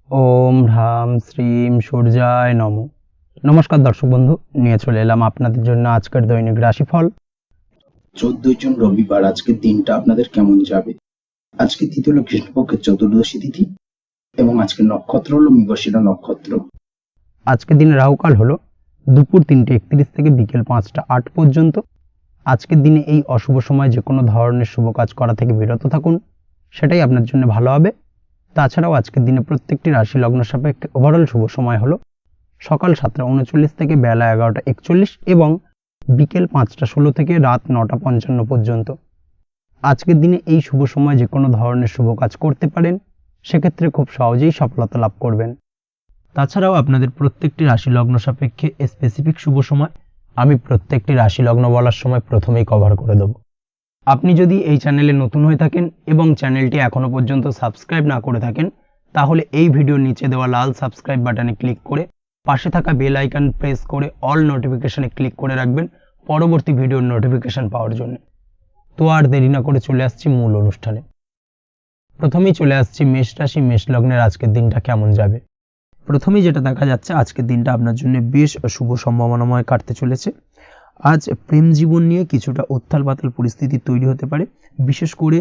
ওম হ্রাম শ্রীম সূর্যায় নমঃ। নমস্কার দর্শক বন্ধু, নিয়ে চলে এলাম আপনাদের জন্য আজকের দৈনিক রাশিফল। 14 জুন রবিবার। আজকের দিনটা আপনাদের কেমন যাবে? আজকে তিথি হলো কৃষ্ণপক্ষের চতুর্দশী তিথি এবং আজকের নক্ষত্র হলো মৃগশিরা নক্ষত্র। আজকের দিনে রাহুকাল হলো দুপুর 3:31 থেকে বিকেল 5টা 8 পর্যন্ত। আজকের দিনে এই অশুভ সময় যে কোনো ধরনের শুভ কাজ করা থেকে বিরত থাকুন, সেটাই আপনার জন্য ভালো হবে। তাছাড়াও আজকের দিনে প্রত্যেকটি রাশি লগ্ন সাপেক্ষে ওভারঅল শুভ সময় হলো সকাল 7টা 39 থেকে বেলা 11টা 41 এবং বিকেল 5টা 16 থেকে রাত 9টা 55 পর্যন্ত। আজকের দিনে এই শুভ সময় যে কোনো ধরনের শুভ কাজ করতে পারেন, সেক্ষেত্রে খুব সহজেই সফলতা লাভ করবেন। তাছাড়াও আপনাদের প্রত্যেকটি রাশি লগ্ন সাপেক্ষে স্পেসিফিক শুভ সময় আমি প্রত্যেকটি রাশি লগ্ন বলার সময় প্রথমেই কভার করে দেব। আপনি যদি এই চ্যানেলে নতুন হয়ে থাকেন এবং চ্যানেলটি এখনো পর্যন্ত সাবস্ক্রাইব না করে থাকেন, তাহলে এই ভিডিওর নিচে দেওয়া লাল সাবস্ক্রাইব বাটনে ক্লিক করে পাশে থাকা বেল আইকন প্রেস করে অল নোটিফিকেশনে ক্লিক করে রাখবেন পরবর্তী ভিডিওর নোটিফিকেশন পাওয়ার জন্য। তো আর দেরি না করে চলে আসছি মূল অনুষ্ঠানে। প্রথমেই চলে আসছি মেষ রাশি মেষ লগ্নের আজকের দিনটা কেমন যাবে। প্রথমেই যেটা দেখা যাচ্ছে, আজকের দিনটা আপনার জন্য বেশ শুভ সম্ভাবনাময় কাটতে চলেছে। আজ প্রেম জীবন নিয়ে কিছুটা উত্থাল পাতাল পরিস্থিতি তৈরি হতে পারে। বিশেষ করে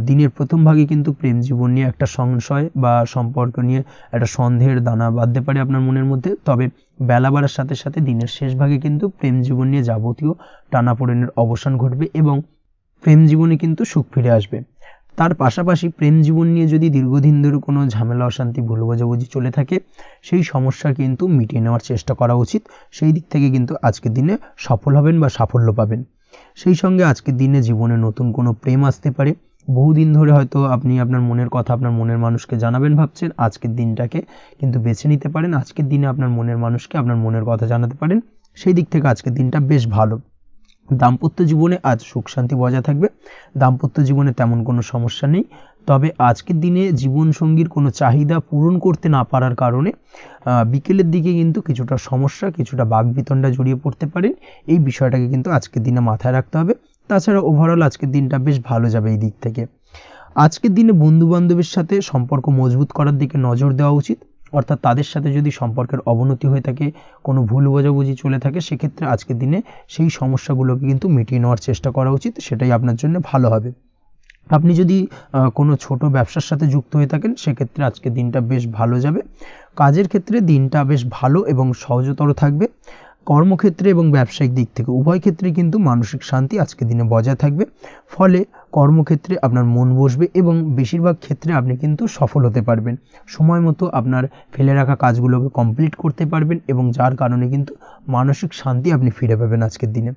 দিনের প্রথম ভাগে কিন্তু প্রেম জীবন নিয়ে একটা সংশয় বা সম্পর্ক নিয়ে একটা সন্দেহের দানা বাঁধতে পারে আপনার মনের মধ্যে। তবে বেলা বাড়ার সাথে সাথে দিনের শেষ ভাগে কিন্তু প্রেম জীবন নিয়ে যাবতীয় টানাপোড়েনের অবসান ঘটবে এবং প্রেম জীবনে কিন্তু সুখ ফিরে আসবে। তার পাশাপাশি প্রেম জীবন নিয়ে যদি দীর্ঘদিন ধরে কোনো ঝামেলা অশান্তি ভুল বোঝাবুঝি চলে থাকে, সেই সমস্যা কিন্তু মিটিয়ে নেওয়ার চেষ্টা করা উচিত। সেই দিক থেকে কিন্তু আজকের দিনে সফল হবেন বা সাফল্য পাবেন। সেই সঙ্গে আজকের দিনে জীবনে নতুন কোনো প্রেম আসতে পারে। বহুদিন ধরে হয়তো আপনি আপনার মনের কথা আপনার মনের মানুষকে জানাবেন ভাবছেন, আজকের দিনটাকে কিন্তু বেছে নিতে পারেন। আজকের দিনে আপনার মনের মানুষকে আপনার মনের কথা জানাতে পারেন। সেই দিক থেকে আজকের দিনটা বেশ ভালো। দাম্পত্য জীবনে আজ সুখ শান্তি বজায় থাকবে। দাম্পত্য জীবনে তেমন কোনো সমস্যা নেই। তবে আজকের দিনে জীবনসঙ্গীর কোনো চাহিদা পূরণ করতে না পারার কারণে বিকেলের দিকে কিন্তু কিছুটা সমস্যা, কিছুটা বাকবিতণ্ডা জড়িয়ে পড়তে পারেন। এই বিষয়টাকে কিন্তু আজকের দিনে মাথায় রাখতে হবে। তাছাড়া ওভারঅল আজকের দিনটা বেশ ভালো যাবে এই দিক থেকে। আজকের দিনে বন্ধু বান্ধবের সাথে সম্পর্ক মজবুত করার দিকে নজর দেওয়া উচিত। অর্থাৎ তাদের সাথে যদি সম্পর্কের অবনতি হয়ে থাকে, কোনো ভুল বোঝাবুঝি চলে থাকে, সেক্ষেত্রে আজকের দিনে সেই সমস্যাগুলোকে কিন্তু মিটিয়ে নেওয়ার চেষ্টা করা উচিত। সেটাই আপনার জন্য ভালো হবে। আপনি যদি কোনো ছোট ব্যবসার সাথে যুক্ত হয়ে থাকেন, সেক্ষেত্রে আজকের দিনটা বেশ ভালো যাবে। কাজের ক্ষেত্রে দিনটা বেশ ভালো এবং সহজতর থাকবে। কর্মক্ষেত্রে এবং ব্যবসায়িক দিক থেকে উভয় ক্ষেত্রে কিন্তু মানসিক শান্তি আজকের দিনে বজায় থাকবে। ফলে কর্মক্ষেত্রে আপনার মন বসবে এবং বেশিরভাগ ক্ষেত্রে আপনি কিন্তু সফল হতে পারবেন। সময় মতো আপনার ফেলে রাখা কাজগুলোকে কমপ্লিট করতে পারবেন এবং যার কারণে কিন্তু মানসিক শান্তি আপনি ফিরে পাবেন আজকের দিনে।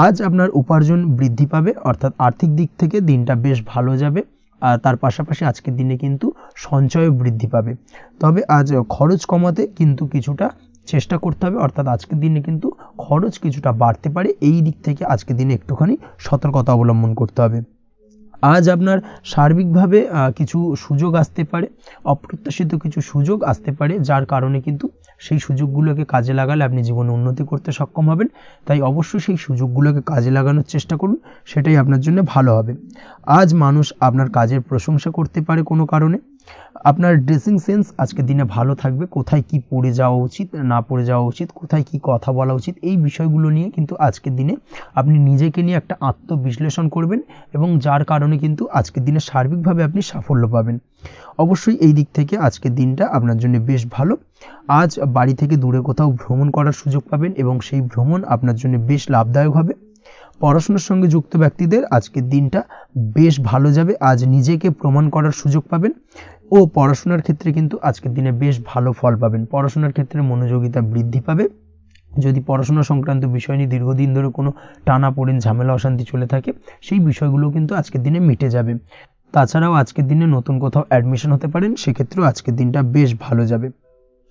আজ আপনার উপার্জন বৃদ্ধি পাবে, অর্থাৎ আর্থিক দিক থেকে দিনটা বেশ ভালো যাবে। আর তার পাশাপাশি আজকের দিনে কিন্তু সঞ্চয় বৃদ্ধি পাবে। তবে আজ খরচ কমাতে কিন্তু কিছুটা চেষ্টা করতে হবে, অর্থাৎ আজকের দিনে কিন্তু খরচ কিছুটা বাড়তে পারে। এই দিক থেকে আজকের দিনে একটুখানি সতর্কতা অবলম্বন করতে হবে। আজ আপনার সার্বিকভাবে কিছু সুযোগ আসতে পারে, অপ্রত্যাশিত কিছু সুযোগ আসতে পারে, যার কারণে কিন্তু সেই সুযোগগুলোকে কাজে লাগালে আপনি জীবনে উন্নতি করতে সক্ষম হবেন। তাই অবশ্যই সেই সুযোগগুলোকে কাজে লাগানোর চেষ্টা করুন, সেটাই আপনার জন্য ভালো হবে। আজ মানুষ আপনার কাজের প্রশংসা করতে পারে কোনো কারণে। আপনার ড্রেসিং সেন্স আজকের দিনে ভালো থাকবে। কোথায় কি পরে যাওয়া উচিত না পরে যাওয়া উচিত, কোথায় কি কথা বলা উচিত, এই বিষয়গুলো নিয়ে কিন্তু আজকের দিনে আপনি নিজেকে নিয়ে একটা আত্মবিশ্লেষণ করবেন এবং যার কারণে কিন্তু আজকের দিনে সার্বিকভাবে আপনি সাফল্য পাবেন। অবশ্যই এই দিক থেকে আজকের দিনটা আপনার জন্য বেশ ভালো। আজ বাড়ি থেকে দূরে কোথাও ভ্রমণ করার সুযোগ পাবেন এবং সেই ভ্রমণ আপনার জন্য বেশ লাভদায়ক হবে। পড়াশোনার সঙ্গে যুক্ত ব্যক্তিদের আজকের দিনটা বেশ ভালো যাবে। আজ নিজেকে প্রমাণ করার সুযোগ পাবেন ও পড়াশোনার ক্ষেত্রে কিন্তু আজকের দিনে বেশ ভালো ফল পাবেন। পড়াশোনার ক্ষেত্রে মনোযোগিতা বৃদ্ধি পাবে। যদি পড়াশোনা সংক্রান্ত বিষয় নিয়ে দীর্ঘদিন ধরে কোনো টানাপোড়েন ঝামেলা অশান্তি চলে থাকে, সেই বিষয়গুলো কিন্তু আজকের দিনে মিটে যাবে। তাছাড়াও আজকের দিনে নতুন কোথাও অ্যাডমিশন হতে পারেন, সেক্ষেত্রেও আজকের দিনটা বেশ ভালো যাবে।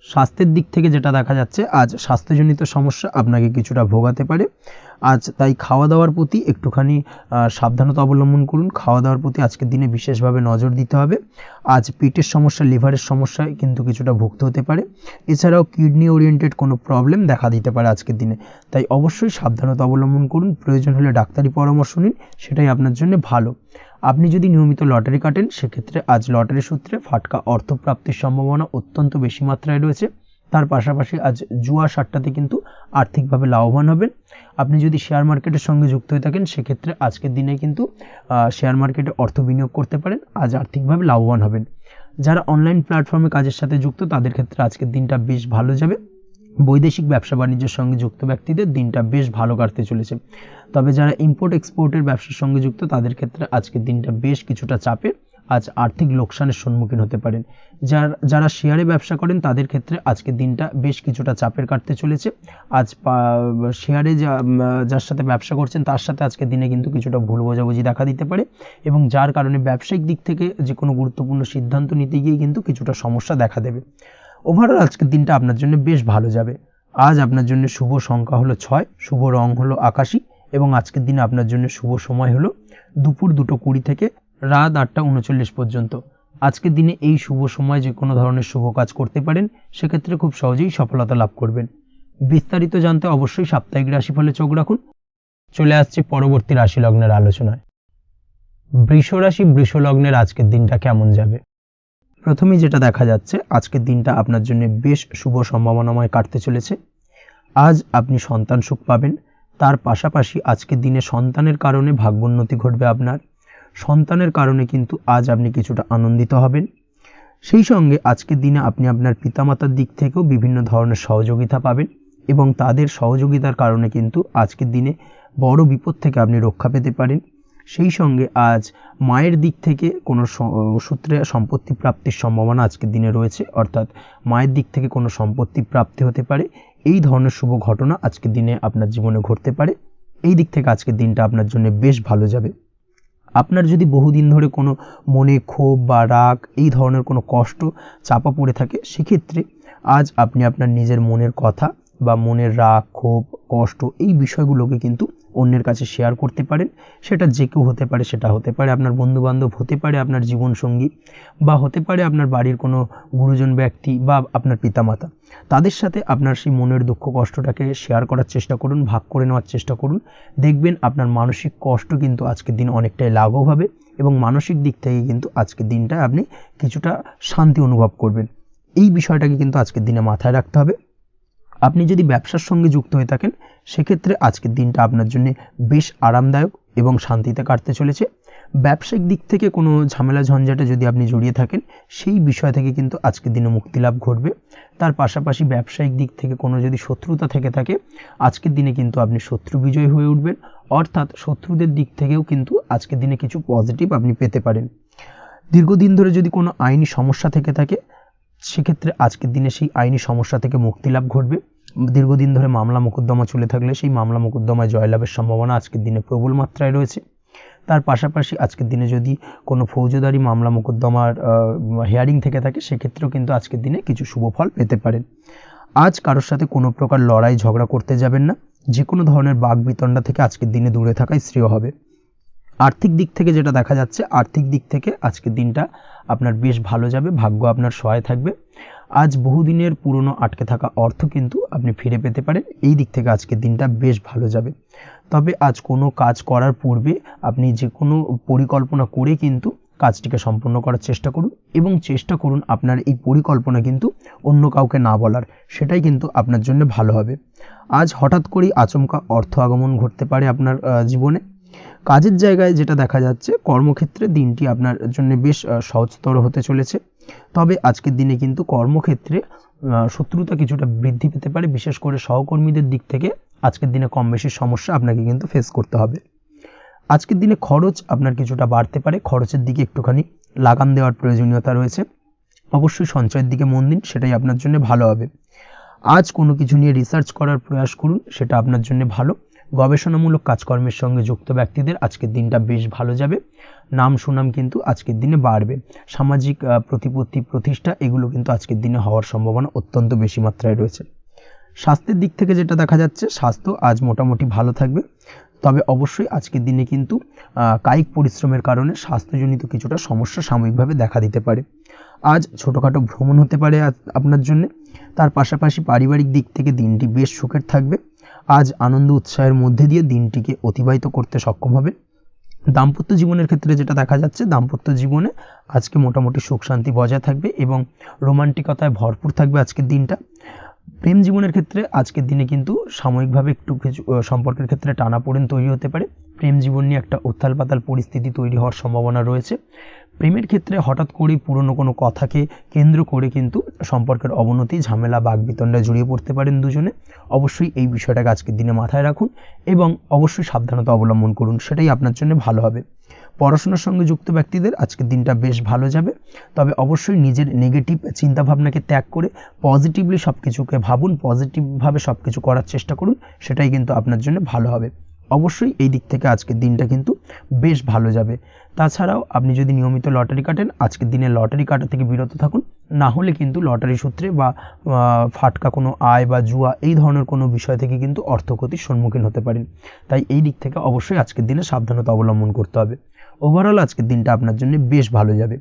স্বাস্থ্যের দিক থেকে যেটা দেখা যাচ্ছে, আজ স্বাস্থ্যজনিত সমস্যা আপনাকে কিছুটা ভোগাতে পারে। আজ তাই খাওয়া দাওয়ার প্রতি একটুখানি সাবধানতা অবলম্বন করুন। খাওয়া দাওয়ার প্রতি আজকের দিনে বিশেষভাবে নজর দিতে হবে। আজ পেটের সমস্যা, লিভারের সমস্যায় কিন্তু কিছুটা ভুগতে হতে পারে। এছাড়াও কিডনি ওরিয়েন্টেড কোনো প্রবলেম দেখা দিতে পারে আজকের দিনে। তাই অবশ্যই সাবধানতা অবলম্বন করুন। প্রয়োজন হলে ডাক্তারি পরামর্শ নিন, সেটাই আপনার জন্য ভালো। আপনি যদি নিয়মিত লটারি কাটেন সেক্ষেত্রে আজ লটারি সূত্রে ফাটকা অর্থপ্রাপ্তির সম্ভাবনা অত্যন্ত বেশি মাত্রায় রয়েছে। তার পাশাপাশি আজ জুয়া সাট্টাতে কিন্তু আর্থিকভাবে লাভবান হবেন। আপনি যদি শেয়ার মার্কেটের সঙ্গে যুক্ত হয়ে থাকেন সেক্ষেত্রে আজকের দিনে কিন্তু শেয়ার মার্কেটে অর্থ বিনিয়োগ করতে পারেন, আজ আর্থিকভাবে লাভবান হবেন। যারা অনলাইন প্ল্যাটফর্মে কাজের সাথে যুক্ত তাদের ক্ষেত্রে আজকের দিনটা বেশ ভালো যাবে। বৈদেশিক ব্যবসা বাণিজ্যের সঙ্গে যুক্ত ব্যক্তিদের দিনটা বেশ ভালো কাটতে চলেছে। তবে যারা ইম্পোর্ট এক্সপোর্টের ব্যবসার সঙ্গে যুক্ত তাদের ক্ষেত্রে আজকের দিনটা বেশ কিছুটা চাপের, আজ আর্থিক লোকসানের সম্মুখীন হতে পারেন। যারা শেয়ারে ব্যবসা করেন তাদের ক্ষেত্রে আজকের দিনটা বেশ কিছুটা চাপের কাটতে চলেছে। আজ শেয়ারে যার সাথে ব্যবসা করছেন তার সাথে আজকের দিনে কিন্তু কিছুটা ভুল বোঝাবুঝি দেখা দিতে পারে এবং যার কারণে ব্যবসায়িক দিক থেকে যে কোনো গুরুত্বপূর্ণ সিদ্ধান্ত নিতে গিয়ে কিন্তু কিছুটা সমস্যা দেখা দেবে। ওভারঅল আজকের দিনটা আপনার জন্য বেশ ভালো যাবে। আজ আপনার জন্য শুভ সংখ্যা হলো 6, শুভ রং হলো আকাশী এবং আজকের দিনে আপনার জন্য শুভ সময় হলো দুপুর 2:20 থেকে রাত 8:39 পর্যন্ত। আজকের দিনে এই শুভ সময় যে কোনো ধরনের শুভ কাজ করতে পারেন, সেক্ষেত্রে খুব সহজেই সফলতা লাভ করবেন। বিস্তারিত জানতে অবশ্যই সাপ্তাহিক রাশিফলে চোখ রাখুন। চলে আসছে পরবর্তী রাশি লগ্নের আলোচনায়। বৃষ রাশি বৃষ লগ্নের আজকের দিনটা কেমন যাবে? প্রথমেই যেটা দেখা যাচ্ছে আজকের দিনটা আপনার জন্য বেশ শুভ সম্ভাবনাময় কাটতে চলেছে। আজ আপনি সন্তান সুখ পাবেন, তার পাশাপাশি আজকের দিনে সন্তানের কারণে ভাগ্যোন্নতি ঘটবে আপনার। সন্তানের কারণে কিন্তু আজ আপনি কিছুটা আনন্দিত হবেন। সেই সঙ্গে আজকের দিনে আপনি আপনার পিতামাতার দিক থেকেও বিভিন্ন ধরনের সহযোগিতা পাবেন এবং তাদের সহযোগিতার কারণে কিন্তু আজকের দিনে বড় বিপদ থেকে আপনি রক্ষা পেতে পারেন। সেই সঙ্গে আজ মায়ের দিক থেকে কোনো সূত্রে সম্পত্তি প্রাপ্তির সম্ভাবনা আজকের দিনে রয়েছে, অর্থাৎ মায়ের দিক থেকে কোনো সম্পত্তি প্রাপ্তি হতে পারে। এই ধরনের শুভ ঘটনা আজকের দিনে আপনার জীবনে ঘটতে পারে। এই দিক থেকে আজকের দিনটা আপনার জন্য বেশ ভালো যাবে। আপনার যদি বহুদিন ধরে কোনো মনে ক্ষোভ বা রাগ এই ধরনের কোনো কষ্ট চাপা পড়ে থাকে, সেক্ষেত্রে আজ আপনি আপনার নিজের মনের কথা বা মনের রাগ ক্ষোভ কষ্ট এই বিষয়গুলোকে কিন্তু অন্যের কাছে শেয়ার করতে পারেন। সেটা যে কেউ হতে পারে, সেটা হতে পারে আপনার বন্ধুবান্ধব, হতে পারে আপনার জীবনসঙ্গী, বা হতে পারে আপনার বাড়ির কোনো গুরুজন ব্যক্তি বা আপনার পিতামাতা। তাদের সাথে আপনার সেই মনের দুঃখ কষ্টটাকে শেয়ার করার চেষ্টা করুন, ভাগ করে নেওয়ার চেষ্টা করুন। দেখবেন আপনার মানসিক কষ্ট কিন্তু আজকের দিন অনেকটাই লাঘব হবে এবং মানসিক দিক থেকে কিন্তু আজকের দিনটা আপনি কিছুটা শান্তি অনুভব করবেন। এই বিষয়টাকে কিন্তু আজকের দিনে মাথায় রাখতে হবে। আপনি যদি ব্যবসার সঙ্গে যুক্ত হয়ে থাকেন সেক্ষেত্রে আজকের দিনটা আপনার জন্য বেশ আরামদায়ক এবং শান্তিতে কাটতে চলেছে। ব্যবসায়িক দিক থেকে কোনো ঝামেলা ঝঞ্ঝাটে যদি আপনি জড়িয়ে থাকেন সেই বিষয় থেকে কিন্তু আজকের দিনে মুক্তি লাভ ঘটবে। তার পাশাপাশি ব্যবসায়িক দিক থেকে কোনো যদি শত্রুতা থেকে থাকে আজকের দিনে কিন্তু আপনি শত্রু বিজয় হয়ে উঠবেন, অর্থাৎ শত্রুদের দিক থেকেও কিন্তু আজকের দিনে কিছু পজিটিভ আপনি পেতে পারেন। দীর্ঘদিন ধরে যদি কোনো আইনি সমস্যা থেকে থাকে সেক্ষেত্রে আজকের দিনে সেই আইনি সমস্যা থেকে মুক্তি লাভ ঘটবে। দীর্ঘদিন ধরে মামলা মোকদ্দমা চলে থাকলে সেই মামলা মোকদ্দমায় জয়লাভের সম্ভাবনা আজকের দিনে প্রবল মাত্রায় রয়েছে। তার পাশাপাশি আজকের দিনে যদি কোনো ফৌজদারি মামলা মোকদ্দমার হিয়ারিং থেকে থাকে সেক্ষেত্রেও কিন্তু আজকের দিনে কিছু শুভ ফল পেতে পারেন। আজ কারোর সাথে কোনো প্রকার লড়াই ঝগড়া করতে যাবেন না। যে কোনো ধরনের বাক বিতণ্ডা থেকে আজকের দিনে দূরে থাকাই শ্রেয় হবে। আর্থিক দিক থেকে যেটা দেখা যাচ্ছে, আর্থিক দিক থেকে আজকের দিনটা আপনার বেশ ভালো যাবে, ভাগ্য আপনার সহায় থাকবে। আজ বহুদিনের পুরনো আটকে থাকা অর্থ কিন্তু আপনি ফিরে পেতে পারেন। এই দিক থেকে আজকের দিনটা বেশ ভালো যাবে। তবে আজ কোনো কাজ করার পূর্বে আপনি যে কোনো পরিকল্পনা করে কিন্তু কাজটিকে সম্পন্ন করার চেষ্টা করুন এবং চেষ্টা করুন আপনার এই পরিকল্পনা কিন্তু অন্য কাউকে না বলার, সেটাই কিন্তু আপনার জন্য ভালো হবে। আজ হঠাৎ করেই আচমকা অর্থ আগমন ঘটতে পারে আপনার জীবনে। কাজের জায়গায় যেটা দেখা যাচ্ছে, কর্মক্ষেত্রে দিনটি আপনার জন্য বেশ সহজতর হতে চলেছে। তবে আজকের দিনে কিন্তু কর্মক্ষেত্রে শত্রুতা কিছুটা বৃদ্ধি পেতে পারে, বিশেষ করে সহকর্মীদের দিক থেকে আজকের দিনে কম বেশি সমস্যা আপনাকে কিন্তু ফেস করতে হবে। আজকের দিনে খরচ আপনার কিছুটা বাড়তে পারে, খরচের দিকে একটুখানি লাগাম দেওয়ার প্রয়োজনীয়তা রয়েছে। অবশ্যই সঞ্চয়ের দিকে মন দিন, সেটাই আপনার জন্য ভালো হবে। আজ কোনো কিছু নিয়ে রিসার্চ করার প্রয়াস করুন, সেটা আপনার জন্য ভালো। গবেষণামূলক কাজকর্মের সঙ্গে যুক্ত ব্যক্তিদের আজকের দিনটা বেশ ভালো যাবে। নাম সুনাম কিন্তু আজকের দিনে বাড়বে। সামাজিক প্রতিপত্তি প্রতিষ্ঠা এগুলো কিন্তু আজকের দিনে হওয়ার সম্ভাবনা অত্যন্ত বেশি মাত্রায় রয়েছে। স্বাস্থ্যের দিক থেকে যেটা দেখা যাচ্ছে, স্বাস্থ্য আজ মোটামুটি ভালো থাকবে। তবে অবশ্যই আজকের দিনে কিন্তু কায়িক পরিশ্রমের কারণে স্বাস্থ্যজনিত কিছুটা সমস্যা সাময়িকভাবে দেখা দিতে পারে। আজ ছোটোখাটো ভ্রমণ হতে পারে আপনার জন্য। তার পাশাপাশি পারিবারিক দিক থেকে দিনটি বেশ সুখের থাকবে। আজ আনন্দ উৎসাহের মধ্যে দিয়ে দিনটিকে অতিবাহিত করতে সক্ষম হবে। দাম্পত্য জীবনের ক্ষেত্রে যেটা দেখা যাচ্ছে, দাম্পত্য জীবনে আজকে মোটামুটি সুখ শান্তি বজায় থাকবে এবং রোমান্টিকতায় ভরপুর থাকবে আজকের দিনটা। প্রেম জীবনের ক্ষেত্রে আজকের দিনে কিন্তু সাময়িকভাবে একটু কিছু সম্পর্কের ক্ষেত্রে টানাপোড়েন তৈরি হতে পারে। প্রেম জীবন নিয়ে একটা উত্থাল পাতাল পরিস্থিতি তৈরি হওয়ার সম্ভাবনা রয়েছে। প্রেমের ক্ষেত্রে হঠাৎ করেই পুরনো কোনো কথাকে কেন্দ্র করে কিন্তু সম্পর্কের অবনতি, ঝামেলা, বাগবিতণ্ডায় জড়িয়ে পড়তে পারেন দুজনে। অবশ্যই এই বিষয়টাকে আজকের দিনে মাথায় রাখুন এবং অবশ্যই সাবধানতা অবলম্বন করুন, সেটাই আপনার জন্য ভালো হবে। পড়াশোনার সঙ্গে যুক্ত ব্যক্তিদের আজকের দিনটা বেশ ভালো যাবে, তবে অবশ্যই নিজের নেগেটিভ চিন্তাভাবনাকে ত্যাগ করে পজিটিভলি সব কিছুকে ভাবুন, পজিটিভভাবে সব কিছু করার চেষ্টা করুন, সেটাই কিন্তু আপনার জন্য ভালো হবে। অবশ্যই এই দিক থেকে আজকের দিনটা কিন্তু বেশ ভালো যাবে। তাছাড়াও আপনি যদি নিয়মিত লটারি কাটেন, আজকের দিনে লটারি কাটা থেকে বিরত থাকুন, না হলে কিন্তু লটারি সূত্রে বা ফাটকা কোনো আয় বা জুয়া এই ধরনের কোনো বিষয় থেকে কিন্তু অর্থক্ষতির সম্মুখীন হতে পারেন। তাই এই দিক থেকে অবশ্যই আজকের দিনে সাবধানতা অবলম্বন করতে হবে। ওভারঅল আজকের দিনটা আপনার জন্য বেশ ভালো যাবে।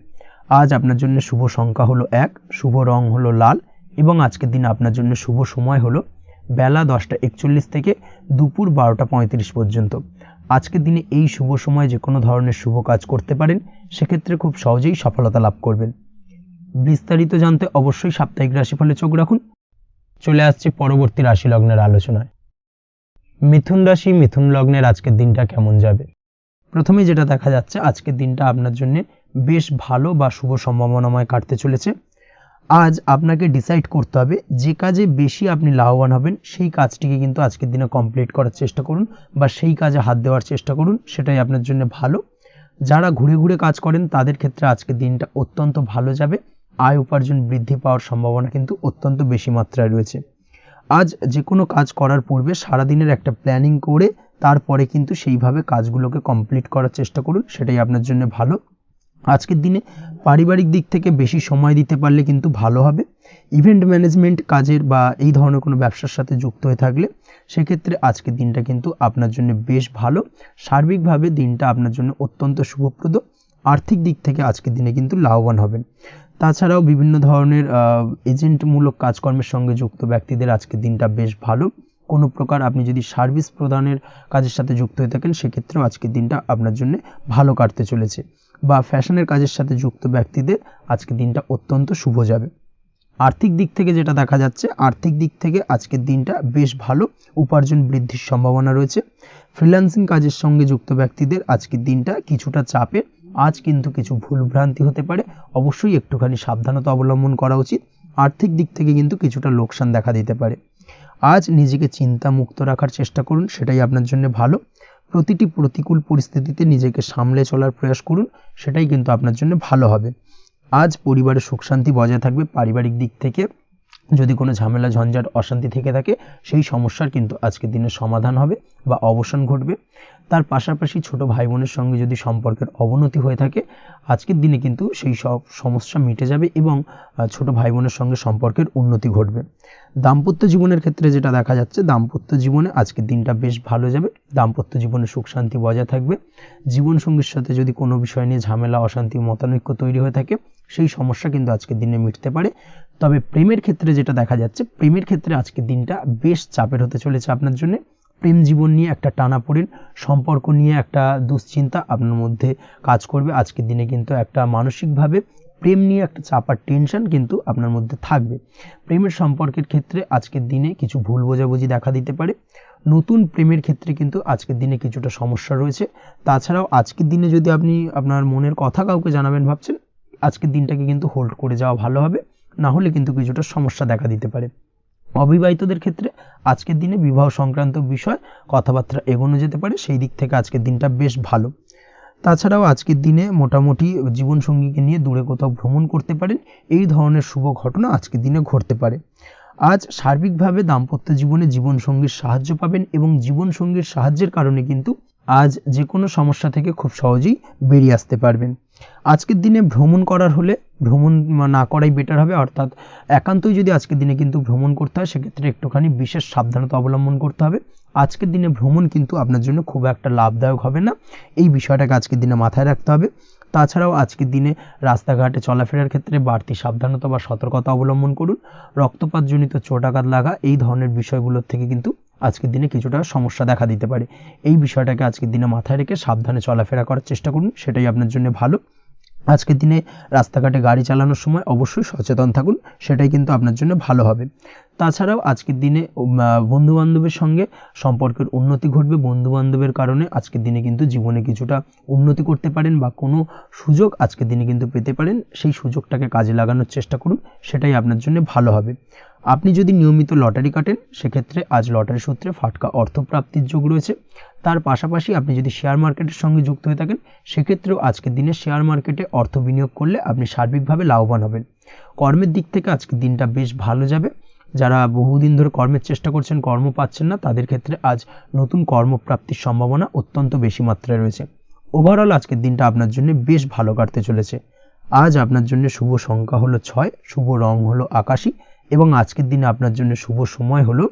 আজ আপনার জন্য শুভ সংখ্যা হলো 1, শুভ রং হলো লাল এবং আজকের দিনে আপনার জন্য শুভ সময় হলো বেলা 10:41 থেকে দুপুর 12:35 পর্যন্ত। আজকের দিনে এই শুভ সময় যে কোনো ধরনের শুভ কাজ করতে পারেন, সেক্ষেত্রে খুব সহজেই সফলতা লাভ করবেন। বিস্তারিত জানতে অবশ্যই সাপ্তাহিক রাশিফলে চোখ রাখুন। চলে আসছে পরবর্তী রাশি লগ্নের আলোচনায়। মিথুন রাশি, মিথুন লগ্নের আজকের দিনটা কেমন যাবে? প্রথমে যেটা দেখা যাচ্ছে, আজকের দিনটা আপনার জন্য বেশ ভালো বা শুভ সম্ভাবনাময় কাটতে চলেছে। আজ আপনাকে ডিসাইড করতে হবে যে কাজে বেশি আপনি লাভবান হবেন সেই কাজটিকে কিন্তু আজকের দিনে কমপ্লিট করার চেষ্টা করুন বা সেই কাজে হাত দেওয়ার চেষ্টা করুন, সেটাই আপনার জন্য ভালো। যারা ঘুরে ঘুরে কাজ করেন তাদের ক্ষেত্রে আজকের দিনটা অত্যন্ত ভালো যাবে। আয় উপার্জন বৃদ্ধি পাওয়ার সম্ভাবনা কিন্তু অত্যন্ত বেশি মাত্রায় রয়েছে। আজ যে কোনো কাজ করার পূর্বে সারাদিনের একটা প্ল্যানিং করে তারপরে কিন্তু সেইভাবে কাজগুলোকে কমপ্লিট করার চেষ্টা করুন, সেটাই আপনার জন্য ভালো। আজকের দিনে পারিবারিক দিক থেকে বেশি সময় দিতে পারলে কিন্তু ভালো হবে। ইভেন্ট ম্যানেজমেন্ট কাজের বা এই ধরনের কোনো ব্যবসার সাথে যুক্ত হয়ে থাকলে সেক্ষেত্রে আজকের দিনটা কিন্তু আপনার জন্য বেশ ভালো। সার্বিকভাবে দিনটা আপনার জন্য অত্যন্ত শুভপ্রদ। আর্থিক দিক থেকে আজকের দিনে কিন্তু লাভবান হবেন। তাছাড়াও বিভিন্ন ধরনের এজেন্টমূলক কাজকর্মের সঙ্গে যুক্ত ব্যক্তিদের আজকের দিনটা বেশ ভালো। কোনো প্রকার আপনি যদি সার্ভিস প্রদানের কাজের সাথে যুক্ত হয়ে থাকেন, সেক্ষেত্রেও আজকের দিনটা আপনার জন্য ভালো কাটতে চলেছে। বা ফ্যাশনের কাজের সাথে যুক্ত ব্যক্তিদের আজকের দিনটা অত্যন্ত শুভ যাবে। আর্থিক দিক থেকে যেটা দেখা যাচ্ছে, আর্থিক দিক থেকে আজকের দিনটা বেশ ভালো, উপার্জন বৃদ্ধির সম্ভাবনা রয়েছে। ফ্রিল্যান্সিং কাজের সঙ্গে যুক্ত ব্যক্তিদের আজকের দিনটা কিছুটা চাপের। আজ কিন্তু কিছু ভুলভ্রান্তি হতে পারে, অবশ্যই একটুখানি সাবধানতা অবলম্বন করা উচিত। আর্থিক দিক থেকে কিন্তু কিছুটা লোকসান দেখা দিতে পারে। আজ নিজেকে চিন্তা মুক্ত রাখার চেষ্টা করুন, সেটাই আপনার জন্য ভালো। প্রতিটি প্রতিকূল পরিস্থিতিতে নিজেকে সামলে চলার প্রয়াস করুন, সেটাই কিন্তু আপনার জন্য ভালো হবে। আজ পরিবারে সুখ শান্তি বজায় থাকবে। পারিবারিক দিক থেকে যদি কোনো ঝামেলা, ঝঞ্ঝাট, অশান্তি থেকে থাকে, সেই সমস্যার কিন্তু আজকের দিনে সমাধান হবে বা অবসান ঘটবে। তার পাশাপাশি ছোট ভাই বোনের সঙ্গে যদি সম্পর্কের অবনতি হয়ে থাকে, আজকের দিনে কিন্তু সেই সব সমস্যা মিটে যাবে এবং ছোট ভাই বোনের সঙ্গে সম্পর্কের উন্নতি ঘটবে। দাম্পত্য জীবনের ক্ষেত্রে যেটা দেখা যাচ্ছে, দাম্পত্য জীবনে আজকের দিনটা বেশ ভালো যাবে। দাম্পত্য জীবনে সুখ শান্তি বজায় থাকবে। জীবনসঙ্গীর সাথে যদি কোনো বিষয় নিয়ে ঝামেলা, অশান্তি, মতানৈক্য তৈরি হয়ে থাকে, সেই সমস্যা কিন্তু আজকের দিনে মিটতে পারে। তবে প্রেমের ক্ষেত্রে যেটা দেখা যাচ্ছে, প্রেমের ক্ষেত্রে আজকের দিনটা বেশ চাপের হতে চলেছে আপনার জন্য। প্রেম জীবন নিয়ে একটা টানাপোড়েন, সম্পর্ক নিয়ে একটা দুশ্চিন্তা আপনার মধ্যে কাজ করবে। আজকের দিনে কিন্তু একটা মানসিকভাবে প্রেম নিয়ে একটা চাপার টেনশন কিন্তু আপনার মধ্যে থাকবে। প্রেমের সম্পর্কের ক্ষেত্রে আজকের দিনে কিছু ভুল বোঝাবুঝি দেখা দিতে পারে। নতুন প্রেমের ক্ষেত্রে কিন্তু আজকের দিনে কিছুটা সমস্যা রয়েছে। তাছাড়াও আজকের দিনে যদি আপনি আপনার মনের কথা কাউকে জানাবেন ভাবছেন, আজকের দিনটাকে কিন্তু হোল্ড করে যাওয়া ভালো হবে, না হলে কিন্তু কিছুটা সমস্যা দেখা দিতে পারে। অবিবাহিতদের ক্ষেত্রে আজকের দিনে বিবাহ সংক্রান্ত বিষয় কথাবার্তা এগোনো যেতে পারে, সেই দিক থেকে আজকের দিনটা বেশ ভালো। তাছাড়াও আজকের দিনে মোটামুটি জীবনসঙ্গীকে নিয়ে দূরে কোথাও ভ্রমণ করতে পারেন, এই ধরনের শুভ ঘটনা আজকের দিনে ঘটতে পারে। আজ সার্বিকভাবে দাম্পত্য জীবনে জীবনসঙ্গীর সাহায্য পাবেন এবং জীবনসঙ্গীর সাহায্যের কারণে কিন্তু আজ যে কোনো সমস্যা থেকে খুব সহজেই বেরিয়ে আসতে পারবেন। আজকের দিনে ভ্রমণ করার হলে ভ্রমণ না করাই বেটার হবে, অর্থাৎ একান্তই যদি আজকের দিনে কিন্তু ভ্রমণ করতে হয়, সেক্ষেত্রে একটুখানি বিশেষ সাবধানতা অবলম্বন করতে হবে। আজকের দিনে ভ্রমণ কিন্তু আপনার জন্য খুব একটা লাভদায়ক হবে না, এই বিষয়টাকে আজকের দিনে মাথায় রাখতে হবে। তাছাড়াও আজকের দিনে রাস্তাঘাটে চলাফেরার ক্ষেত্রে বাড়তি সাবধানতা বা সতর্কতা অবলম্বন করুন। রক্তপাতজনিত চোটাঘাত লাগা এই ধরনের বিষয়গুলোর থেকে কিন্তু আজকের দিনে কিছুটা সমস্যা দেখা দিতে পারে। এই বিষয়টাকে আজকের দিনে মাথায় রেখে সাবধানে চলাফেরা করার চেষ্টা করুন, সেটাই আপনার জন্য ভালো। আজকের দিনে রাস্তাঘাটে গাড়ি চালানোর সময় অবশ্যই সচেতন থাকুন, সেটাই কিন্তু আপনার জন্য ভালো হবে। তাছাড়াও আজকের দিনে বন্ধুবান্ধবের সঙ্গে সম্পর্কের উন্নতি ঘটবে। বন্ধুবান্ধবের কারণে আজকের দিনে কিন্তু জীবনে কিছুটা উন্নতি করতে পারেন বা কোনো সুযোগ আজকের দিনে কিন্তু পেতে পারেন। সেই সুযোগটাকে কাজে লাগানোর চেষ্টা করুন, সেটাই আপনার জন্য ভালো হবে। আপনি যদি নিয়মিত লটারি কাটেন, সেক্ষেত্রে আজ লটারি সূত্রে ফাটকা অর্থপ্রাপ্তির যোগ রয়েছে। তার পাশাপাশি আপনি যদি শেয়ার মার্কেটের সঙ্গে যুক্ত হয়ে থাকেন, সেক্ষেত্রেও আজকের দিনে শেয়ার মার্কেটে অর্থ বিনিয়োগ করলে আপনি সার্বিকভাবে লাভবান হবেন। কর্মের দিক থেকে আজকের দিনটা বেশ ভালো যাবে। যারা বহুদিন ধরে কর্মের চেষ্টা করছেন, কর্ম পাচ্ছেন না, তাদের ক্ষেত্রে আজ নতুন কর্মপ্রাপ্তির সম্ভাবনা অত্যন্ত বেশি মাত্রায় রয়েছে। ওভারঅল আজকের দিনটা আপনার জন্য বেশ ভালো কাটতে চলেছে। আজ আপনার জন্য শুভ সংখ্যা হলো 6, শুভ রং হলো আকাশী এবং আজকের দিনে আপনার জন্য শুভ সময় হলো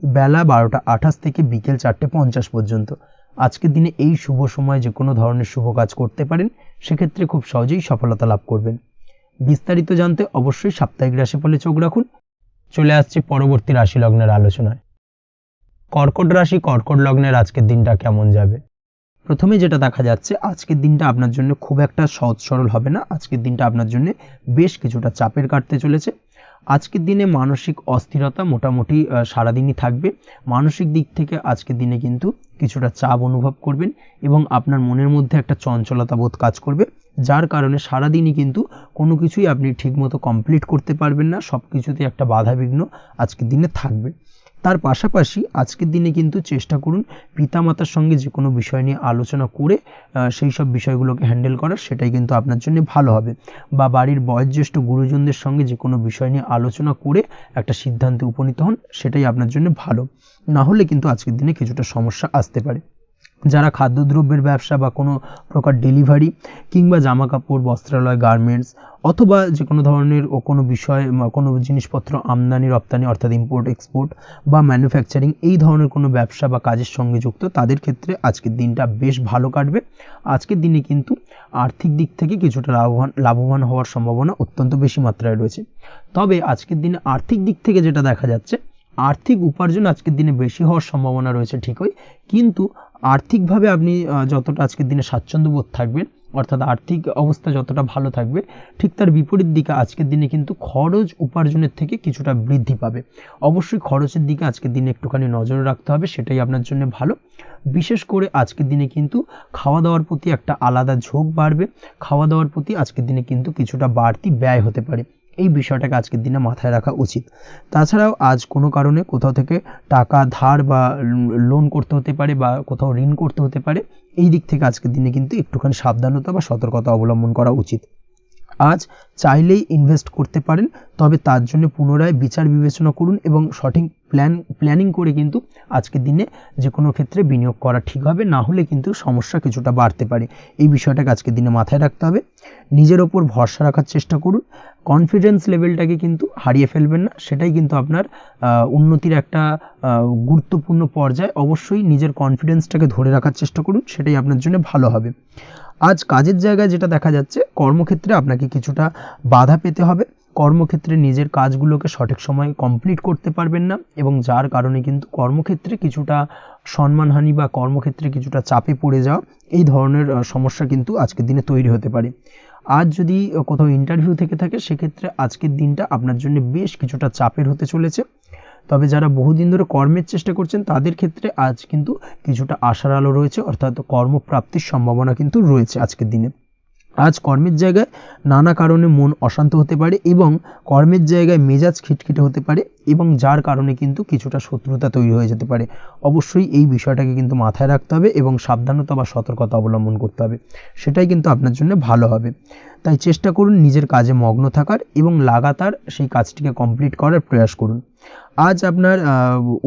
বেলা 12টা 28 থেকে বিকেল 4টে 50 পর্যন্ত। আজকের দিনে এই শুভ সময় যে কোনো ধরনের শুভ কাজ করতে পারেন, সেক্ষেত্রে খুব সহজেই সফলতা লাভ করবেন। বিস্তারিত জানতে অবশ্যই সাপ্তাহিক রাশিফলে চোখ রাখুন। চলে আসছে পরবর্তী রাশি লগ্নের আলোচনায়। কর্কট রাশি, কর্কট লগ্নের আজকের দিনটা কেমন যাবে? প্রথমে যেটা দেখা যাচ্ছে, আজকের দিনটা আপনার জন্য খুব একটা সহজ সরল হবে না। আজকের দিনটা আপনার জন্য বেশ কিছুটা চাপের কাটতে চলেছে। আজকের দিনে মানসিক অস্থিরতা মোটামুটি সারাদিনই থাকবে। মানসিক দিক থেকে আজকের দিনে কিন্তু কিছুটা চাপ অনুভব করবেন এবং আপনার মনের মধ্যে একটা চঞ্চলতা বোধ কাজ করবে, যার কারণে সারাদিনই কিন্তু কোনো কিছুই আপনি ঠিকমতো কমপ্লিট করতে পারবেন না। সব কিছুতে একটা বাধাবিঘ্ন আজকের দিনে থাকবে। তার পাশাপাশি আজকের দিনে কিন্তু চেষ্টা করুন পিতামাতার সঙ্গে যে কোনো বিষয় নিয়ে আলোচনা করে সেই সব বিষয়গুলোকে হ্যান্ডেল করার, সেটাই কিন্তু আপনার জন্য ভালো হবে। বা বাড়ির বয়োজ্যেষ্ঠ গুরুজনদের সঙ্গে যে কোনো বিষয় নিয়ে আলোচনা করে একটা সিদ্ধান্তে উপনীত হন, সেটাই আপনার জন্য ভালো। না হলে কিন্তু আজকের দিনে কিছুটা সমস্যা আসতে পারে। যারা খাদ্যদ্রব্যের ব্যবসা বা কোনো প্রকার ডেলিভারি কিংবা জামা কাপড়, বস্ত্রালয়, গার্মেন্টস অথবা যে কোনো ধরনের কোনো বিষয়, কোনো জিনিসপত্র আমদানি রপ্তানি অর্থাৎ ইম্পোর্ট এক্সপোর্ট বা ম্যানুফ্যাকচারিং, এই ধরনের কোনো ব্যবসা বা কাজের সঙ্গে যুক্ত, তাদের ক্ষেত্রে আজকের দিনটা বেশ ভালো কাটবে। আজকের দিনে কিন্তু আর্থিক দিক থেকে কিছুটা লাভবান হওয়ার সম্ভাবনা অত্যন্ত বেশি মাত্রায় রয়েছে। তবে আজকের দিনে আর্থিক দিক থেকে যেটা দেখা যাচ্ছে, আর্থিক উপার্জন আজকের দিনে বেশি হওয়ার সম্ভাবনা রয়েছে ঠিকই, কিন্তু আর্থিকভাবে আপনি যতটা আজকের দিনে স্বাচ্ছন্দ্য বোধ থাকবেন, অর্থাৎ আর্থিক অবস্থা যতটা ভালো থাকবে, ঠিক তার বিপরীত দিকে আজকের দিনে কিন্তু খরচ উপার্জনের থেকে কিছুটা বৃদ্ধি পাবে। অবশ্যই খরচের দিকে আজকের দিনে একটুখানি নজর রাখতে হবে, সেটাই আপনার জন্য ভালো। বিশেষ করে আজকের দিনে কিন্তু খাওয়া দাওয়ার প্রতি একটা আলাদা ঝোঁক বাড়বে। খাওয়া দাওয়ার প্রতি আজকের দিনে কিন্তু কিছুটা বাড়তি ব্যয় হতে পারে। এই বিষয়টাকে আজকের দিনে মাথায় রাখা উচিত। তাছাড়াও আজ কোনো কারণে কোথাও থেকে টাকা ধার বা লোন করতে হতে পারে বা কোথাও ঋণ করতে হতে পারে। এই দিক থেকে আজকের দিনে কিন্তু একটুখানি সাবধানতা বা সতর্কতা অবলম্বন করা উচিত। আজ চাইলেই ইনভেস্ট করতে পারেন, তবে তার জন্য পুনরায় বিচার বিবেচনা করুন এবং সঠিক প্ল্যানিং করে কিন্তু আজকের দিনে যে কোনো ক্ষেত্রে বিনিয়োগ করা ঠিক হবে। না হলে কিন্তু সমস্যা কিছুটা বাড়তে পারে। এই বিষয়টাকে আজকের দিনে মাথায় রাখতে হবে। নিজের ওপর ভরসা রাখার চেষ্টা করুন। কনফিডেন্স লেভেলটাকে কিন্তু হারিয়ে ফেলবেন না, সেটাই কিন্তু আপনার উন্নতির একটা গুরুত্বপূর্ণ পর্যায়। অবশ্যই নিজের কনফিডেন্সটাকে ধরে রাখার চেষ্টা করুন, সেটাই আপনার জন্য ভালো হবে। আজ কাজের জায়গায় যেটা দেখা যাচ্ছে, কর্মক্ষেত্রে আপনাকে কিছুটা বাধা পেতে হবে। কর্মক্ষেত্রে নিজের কাজগুলোকে সঠিক সময়ে কমপ্লিট করতে পারবেন না এবং যার কারণে কিন্তু কর্মক্ষেত্রে কিছুটা সম্মানহানি বা কর্মক্ষেত্রে কিছুটা চাপে পড়ে যাওয়া, এই ধরনের সমস্যা কিন্তু আজকের দিনে তৈরি হতে পারে। আজ যদি কোথাও ইন্টারভিউ থেকে থাকে, সেক্ষেত্রে আজকের দিনটা আপনার জন্য বেশ কিছুটা চাপের হতে চলেছে। তবে যারা বহুদিন ধরে কর্মের চেষ্টা করছেন, তাদের ক্ষেত্রে আজ কিন্তু কিছুটা আশার আলো রয়েছে, অর্থাৎ কর্মপ্রাপ্তির সম্ভাবনা কিন্তু রয়েছে আজকের দিনে। আজ কর্মের জায়গায় নানা কারণে মন অশান্ত হতে পারে এবং কর্মের জায়গায় মেজাজ খিটখিটে হতে পারে এবং যার কারণে কিন্তু কিছুটা শত্রুতা তৈরি হয়ে যেতে পারে। অবশ্যই এই বিষয়টাকে কিন্তু মাথায় রাখতে হবে এবং সাবধানতা বা সতর্কতা অবলম্বন করতে হবে, সেটাই কিন্তু আপনার জন্য ভালো হবে। তাই চেষ্টা করুন নিজের কাজে মগ্ন থাকার এবং লাগাতার সেই কাজটিকে কমপ্লিট করার প্রয়াস করুন। আজ আপনার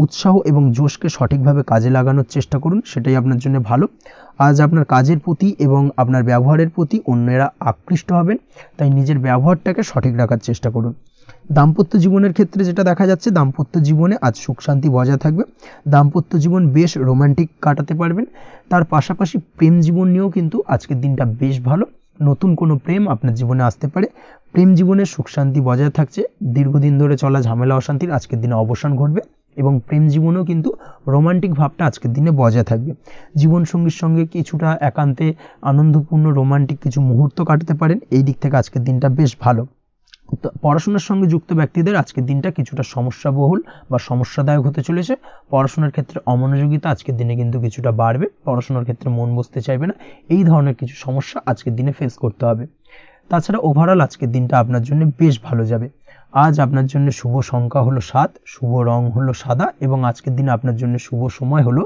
উৎসাহ এবং জোশকে সঠিকভাবে কাজে লাগানোর চেষ্টা করুন, সেটাই আপনার জন্য ভালো। আজ আপনার কাজের প্রতি এবং আপনার ব্যবহারের প্রতি অন্যেরা আকৃষ্ট হবেন, তাই নিজের ব্যবহারটাকে সঠিক রাখার চেষ্টা করুন। দাম্পত্য জীবনের ক্ষেত্রে যেটা দেখা যাচ্ছে, দাম্পত্য জীবনে আজ সুখ শান্তি বজায় থাকবে। দাম্পত্য জীবন বেশ রোমান্টিক কাটাতে পারবেন। তার পাশাপাশি প্রেম জীবন নিয়েও কিন্তু আজকের দিনটা বেশ ভালো। নতুন কোনো প্রেম আপনার জীবনে আসতে পারে। প্রেম জীবনে সুখ শান্তি বজায় থাকছে। দীর্ঘদিন ধরে চলা ঝামেলা অশান্তির আজকের দিনে অবসান ঘটবে এবং প্রেম জীবনেও কিন্তু রোমান্টিক ভাবটা আজকের দিনে বজায় থাকবে। জীবনসঙ্গীর সঙ্গে কিছুটা একান্তে আনন্দপূর্ণ রোমান্টিক কিছু মুহূর্ত কাটাতে পারেন, এই দিক থেকে আজকের দিনটা বেশ ভালো। তো পড়াশোনার সঙ্গে যুক্ত ব্যক্তিদের আজকের দিনটা কিছুটা সমস্যাবহুল বা সমস্যাদায়ক হতে চলেছে। পড়াশোনার ক্ষেত্রে অমনোযোগিতা আজকের দিনে কিন্তু কিছুটা বাড়বে, পড়াশোনার ক্ষেত্রে মন বসতে চাইবে না, এই ধরনের কিছু সমস্যা আজকের দিনে ফেস করতে হবে। তাছাড়া ওভারঅল আজকের দিনটা আপনার জন্য বেশ ভালো যাবে। আজ আপনার জন্য শুভ সংখ্যা হলো 7, শুভ রং হলো সাদা এবং আজকের দিনে আপনার জন্য শুভ সময় হলো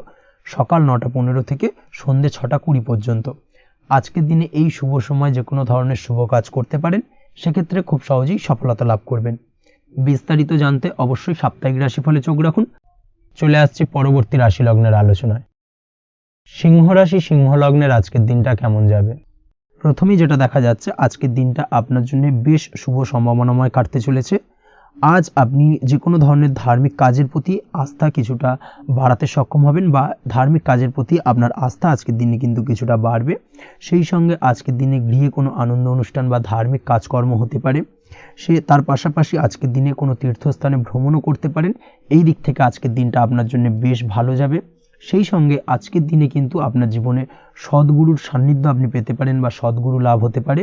সকাল 9:15 থেকে সন্ধ্যে 6:20 পর্যন্ত। আজকের দিনে এই শুভ সময় যে কোনো ধরনের শুভ কাজ করতে পারেন, সেক্ষেত্রে খুব সহজেই সফলতা লাভ করবেন। বিস্তারিত জানতে অবশ্যই সাপ্তাহিক রাশিফলে চোখ রাখুন। চলে আসছে পরবর্তী রাশি লগ্নের আলোচনায়। সিংহ রাশি, সিংহ লগ্নের আজকের দিনটা কেমন যাবে? প্রথমেই যেটা দেখা যাচ্ছে, আজকের দিনটা আপনার জন্য বেশ শুভ সম্ভাবনাময় কাটতে চলেছে। আজ আপনি যে কোনো ধরনের ধার্মিক কাজের প্রতি আস্থা কিছুটা বাড়াতে সক্ষম হবেন বা ধার্মিক কাজের প্রতি আপনার আস্থা আজকের দিনে কিন্তু কিছুটা বাড়বে। সেই সঙ্গে আজকের দিনে গৃহে কোনো আনন্দ অনুষ্ঠান বা ধার্মিক কাজকর্ম হতে পারে। তার পাশাপাশি আজকের দিনে কোনো তীর্থস্থানে ভ্রমণও করতে পারেন। এই দিক থেকে আজকের দিনটা আপনার জন্য বেশ ভালো যাবে। সেই সঙ্গে আজকের দিনে কিন্তু আপনার জীবনে সদ্গুরুর সান্নিধ্য আপনি পেতে পারেন বা সদ্গুরু লাভ হতে পারে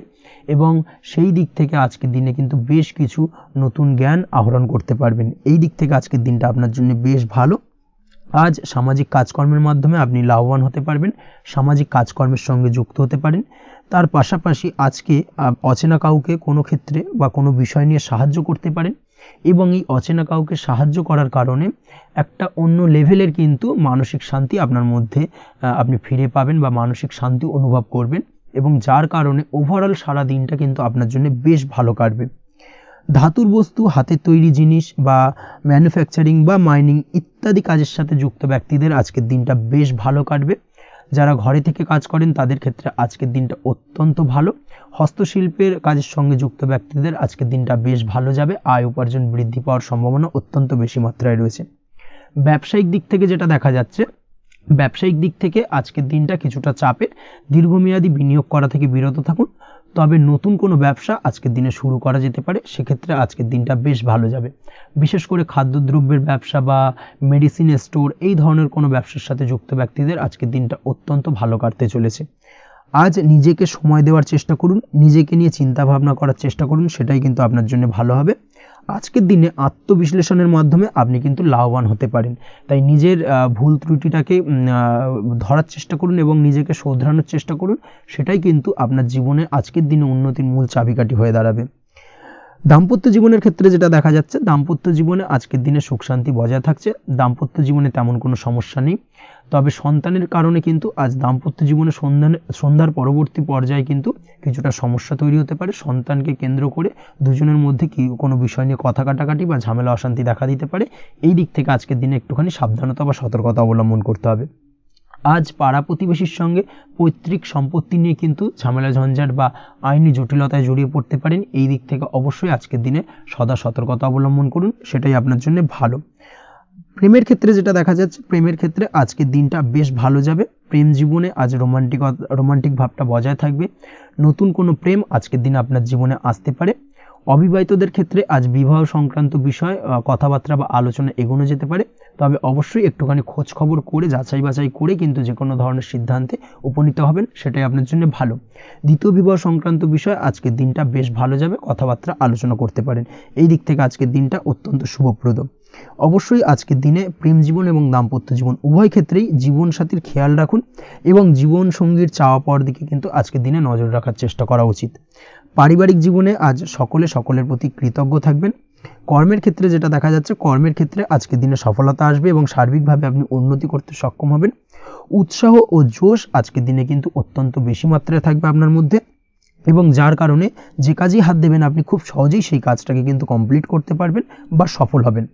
এবং সেই দিক থেকে আজকের দিনে কিন্তু বেশ কিছু নতুন জ্ঞান আহরণ করতে পারবেন। এই দিক থেকে আজকের দিনটা আপনার জন্য বেশ ভালো। আজ সামাজিক কাজকর্মের মাধ্যমে আপনি লাভবান হতে পারবেন, সামাজিক কাজকর্মের সঙ্গে যুক্ত হতে পারেন। তার পাশাপাশি আজকে অচেনা কাউকে কোনো ক্ষেত্রে বা কোনো বিষয় নিয়ে সাহায্য করতে পারেন এবং এই অচেনা কাউকে সাহায্য করার কারণে একটা অন্য লেভেলের কিন্তু মানসিক শান্তি আপনার মধ্যে আপনি ফিরে পাবেন বা মানসিক শান্তি অনুভব করবেন এবং যার কারণে ওভারঅল সারা দিনটা কিন্তু আপনার জন্য বেশ ভালো কাটবে। ধাতুর বস্তু, হাতের তৈরি জিনিস বা ম্যানুফ্যাকচারিং বা মাইনিং ইত্যাদি কাজের সাথে যুক্ত ব্যক্তিদের আজকের দিনটা বেশ ভালো কাটবে। যারা ঘরে থেকে কাজ করেন তাদের ক্ষেত্রে আজকের দিনটা অত্যন্ত ভালো। হস্তশিল্পের কাজের সঙ্গে যুক্ত ব্যক্তিদের আজকের দিনটা বেশ ভালো যাবে, আয় উপার্জন বৃদ্ধি পাওয়ার সম্ভাবনা অত্যন্ত বেশি মাত্রায় রয়েছে। ব্যবসায়িক দিক থেকে যেটা দেখা যাচ্ছে, ব্যবসায়িক দিক থেকে আজকের দিনটা কিছুটা চাপের, দীর্ঘমেয়াদী বিনিয়োগ করা থেকে বিরত থাকুন। তবে নতুন কোনো ব্যবসা আজকের দিনে শুরু করা যেতে পারে, সেক্ষেত্রে আজকের দিনটা বেশ ভালো যাবে। বিশেষ করে খাদ্যদ্রব্যের ব্যবসা বা মেডিসিন স্টোর এই ধরনের কোনো ব্যবসার সাথে যুক্ত ব্যক্তিদের আজকের দিনটা অত্যন্ত ভালো কাটতে চলেছে। আজ নিজেকে সময় দেওয়ার চেষ্টা করুন, নিজেকে নিয়ে চিন্তা ভাবনা করার চেষ্টা করুন, সেটাই কিন্তু আপনার জন্য ভালো হবে। আজকের দিনে আত্মবিশ্লেষণের মাধ্যমে আপনি কিন্তু লাভবান হতে পারেন, তাই নিজের ভুল ত্রুটিটাকে ধরার চেষ্টা করুন এবং নিজেকে শোধরানোর চেষ্টা করুন, সেটাই কিন্তু আপনার জীবনে আজকের দিনে উন্নতির মূল চাবিকাঠি হয়ে দাঁড়াবে। দাম্পত্য জীবনের ক্ষেত্রে যেটা দেখা যাচ্ছে, দাম্পত্য জীবনে আজকের দিনে সুখ শান্তি বজায় থাকছে, দাম্পত্য জীবনে তেমন কোনো সমস্যা নেই। তবে সন্তানের কারণে কিন্তু আজ দাম্পত্য জীবনে সন্ধ্যার পরবর্তী পর্যায়ে কিন্তু কিছুটা সমস্যা তৈরি হতে পারে। সন্তানকে কেন্দ্র করে দুজনের মধ্যে কোনো বিষয় নিয়ে কথা কাটাকাটি বা ঝামেলা অশান্তি দেখা দিতে পারে। এই দিক থেকে আজকের দিনে একটুখানি সাবধানতা বা সতর্কতা অবলম্বন করতে হবে। আজ পাড়া প্রতিবেশীর সঙ্গে পৈতৃক সম্পত্তি নিয়ে কিন্তু ঝামেলা ঝঞ্ঝাট বা আইনি জটিলতায় জড়িয়ে পড়তে পারেন। এই দিক থেকে অবশ্যই আজকের দিনে সদা সতর্কতা অবলম্বন করুন, সেটাই আপনার জন্য ভালো। প্রেমের ক্ষেত্রে যেটা দেখা যাচ্ছে, প্রেমের ক্ষেত্রে আজকের দিনটা বেশ ভালো যাবে। প্রেম জীবনে আজ রোমান্টিক ভাবটা বজায় থাকবে। নতুন কোনো প্রেম আজকের দিনে আপনার জীবনে আসতে পারে। অবিবাহিতদের ক্ষেত্রে আজ বিবাহ সংক্রান্ত বিষয় কথাবার্তা বা আলোচনা এগোনো যেতে পারে, তবে অবশ্যই একটুখানি খোঁজ খবর করে যাচাই বাছাই করে কিন্তু যে কোনো ধরনের সিদ্ধান্তে উপনীত হবেন, সেটাই আপনার জন্য ভালো। দ্বিতীয় বিবাহ সংক্রান্ত বিষয় আজকের দিনটা বেশ ভালো যাবে, কথাবার্তা আলোচনা করতে পারেন। এই দিক থেকে আজকের দিনটা অত্যন্ত শুভপ্রদ। অবশ্যই আজকের দিনে প্রেম জীবন এবং দাম্পত্য জীবন উভয় ক্ষেত্রেই জীবনসাথীর খেয়াল রাখুন এবং জীবন সঙ্গীর চাওয়া পাওয়ার দিকে কিন্তু আজকের দিনে নজর রাখার চেষ্টা করা উচিত। পারিবারিক জীবনে আজ সকলের প্রতি কৃতজ্ঞ থাকবেন। কর্মের ক্ষেত্রে যেটা দেখা যাচ্ছে, কর্মের ক্ষেত্রে আজকের দিনে সফলতা আসবে এবং সার্বিকভাবে আপনি উন্নতি করতে সক্ষম হবেন। উৎসাহ ও জোশ আজকের দিনে কিন্তু অত্যন্ত বেশি মাত্রায় থাকবে আপনার মধ্যে এবং যার কারণে যে কাজেই হাত দেবেন আপনি খুব সহজেই সেই কাজটাকে কিন্তু কমপ্লিট করতে পারবেন বা সফল হবেন।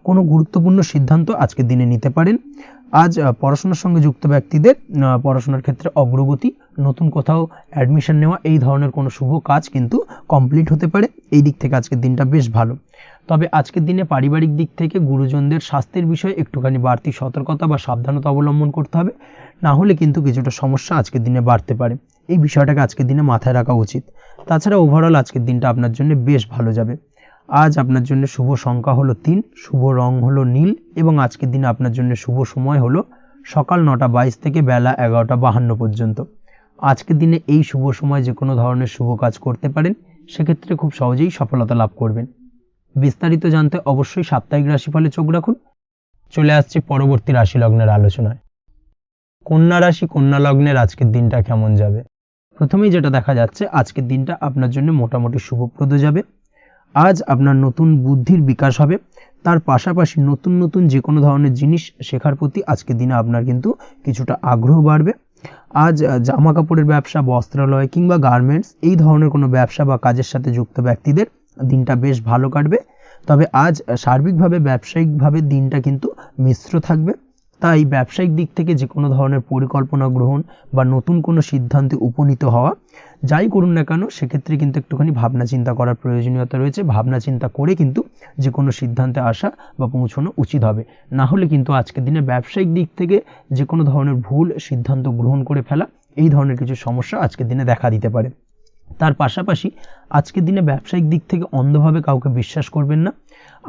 কোনো গুরুত্বপূর্ণ সিদ্ধান্ত আজকের দিনে নিতে পারেন। আজ পড়াশোনার সঙ্গে যুক্ত ব্যক্তিদের পড়াশোনার ক্ষেত্রে অগ্রগতি, নতুন কোথাও অ্যাডমিশন নেওয়া এই ধরনের কোনো শুভ কাজ কিন্তু কমপ্লিট হতে পারে। এই দিক থেকে আজকের দিনটা বেশ ভালো। তবে আজকের দিনে পারিবারিক দিক থেকে গুরুজনদের স্বাস্থ্যের বিষয়ে একটুখানি বাড়তি সতর্কতা বা সাবধানতা অবলম্বন করতে হবে, না হলে কিন্তু কিছুটা সমস্যা আজকের দিনে বাড়তে পারে। এই বিষয়টাকে আজকের দিনে মাথায় রাখা উচিত। তাছাড়া ওভারঅল আজকের দিনটা আপনার জন্য বেশ ভালো যাবে। আজ আপনার জন্য শুভ সংখ্যা হলো 3, শুভ রং হলো নীল এবং আজকের দিনে আপনার জন্য শুভ সময় হলো সকাল 9:22 থেকে বেলা 11:52 পর্যন্ত। আজকের দিনে এই শুভ সময় যে কোনো ধরনের শুভ কাজ করতে পারেন, সেক্ষেত্রে খুব সহজেই সফলতা লাভ করবেন। বিস্তারিত জানতে অবশ্যই সাপ্তাহিক রাশিফলে চোখ রাখুন। চলে আসছি পরবর্তী রাশি লগ্নের আলোচনায়। কন্যা রাশি, কন্যা লগ্নের আজকের দিনটা কেমন যাবে? প্রথমেই যেটা দেখা যাচ্ছে, আজকের দিনটা আপনার জন্য মোটামুটি শুভপ্রদ যাবে। আজ আপনার নতুন বুদ্ধির বিকাশ হবে, তার পাশাপাশি নতুন নতুন যে কোনো ধরনের জিনিস শেখার প্রতি আজকের দিনে আপনার কিন্তু কিছুটা আগ্রহ বাড়বে। আজ জামা কাপড়ের ব্যবসা, বস্ত্রালয় কিংবা গার্মেন্টস এই ধরনের কোনো ব্যবসা বা কাজের সাথে যুক্ত ব্যক্তিদের দিনটা বেশ ভালো কাটবে। তবে আজ সার্বিকভাবে ব্যবসায়িকভাবে দিনটা কিন্তু মিশ্র থাকবে, তাই ব্যবসায়িক দিক থেকে যে কোনো ধরনের পরিকল্পনা গ্রহণ বা নতুন কোনো সিদ্ধান্তে উপনীত হওয়া, যাই করুন না কেন সেক্ষেত্রে কিন্তু একটুখানি ভাবনা চিন্তা করার প্রয়োজনীয়তা রয়েছে। ভাবনা চিন্তা করে কিন্তু যে কোনো সিদ্ধান্তে আসা বা পৌঁছানো উচিত হবে, না হলে কিন্তু আজকের দিনে ব্যবসায়িক দিক থেকে যে কোনো ধরনের ভুল সিদ্ধান্ত গ্রহণ করে ফেলা, এই ধরনের কিছু সমস্যা আজকের দিনে দেখা দিতে পারে। তার পাশাপাশি আজকের দিনে ব্যবসায়িক দিক থেকে অন্ধভাবে কাউকে বিশ্বাস করবেন না।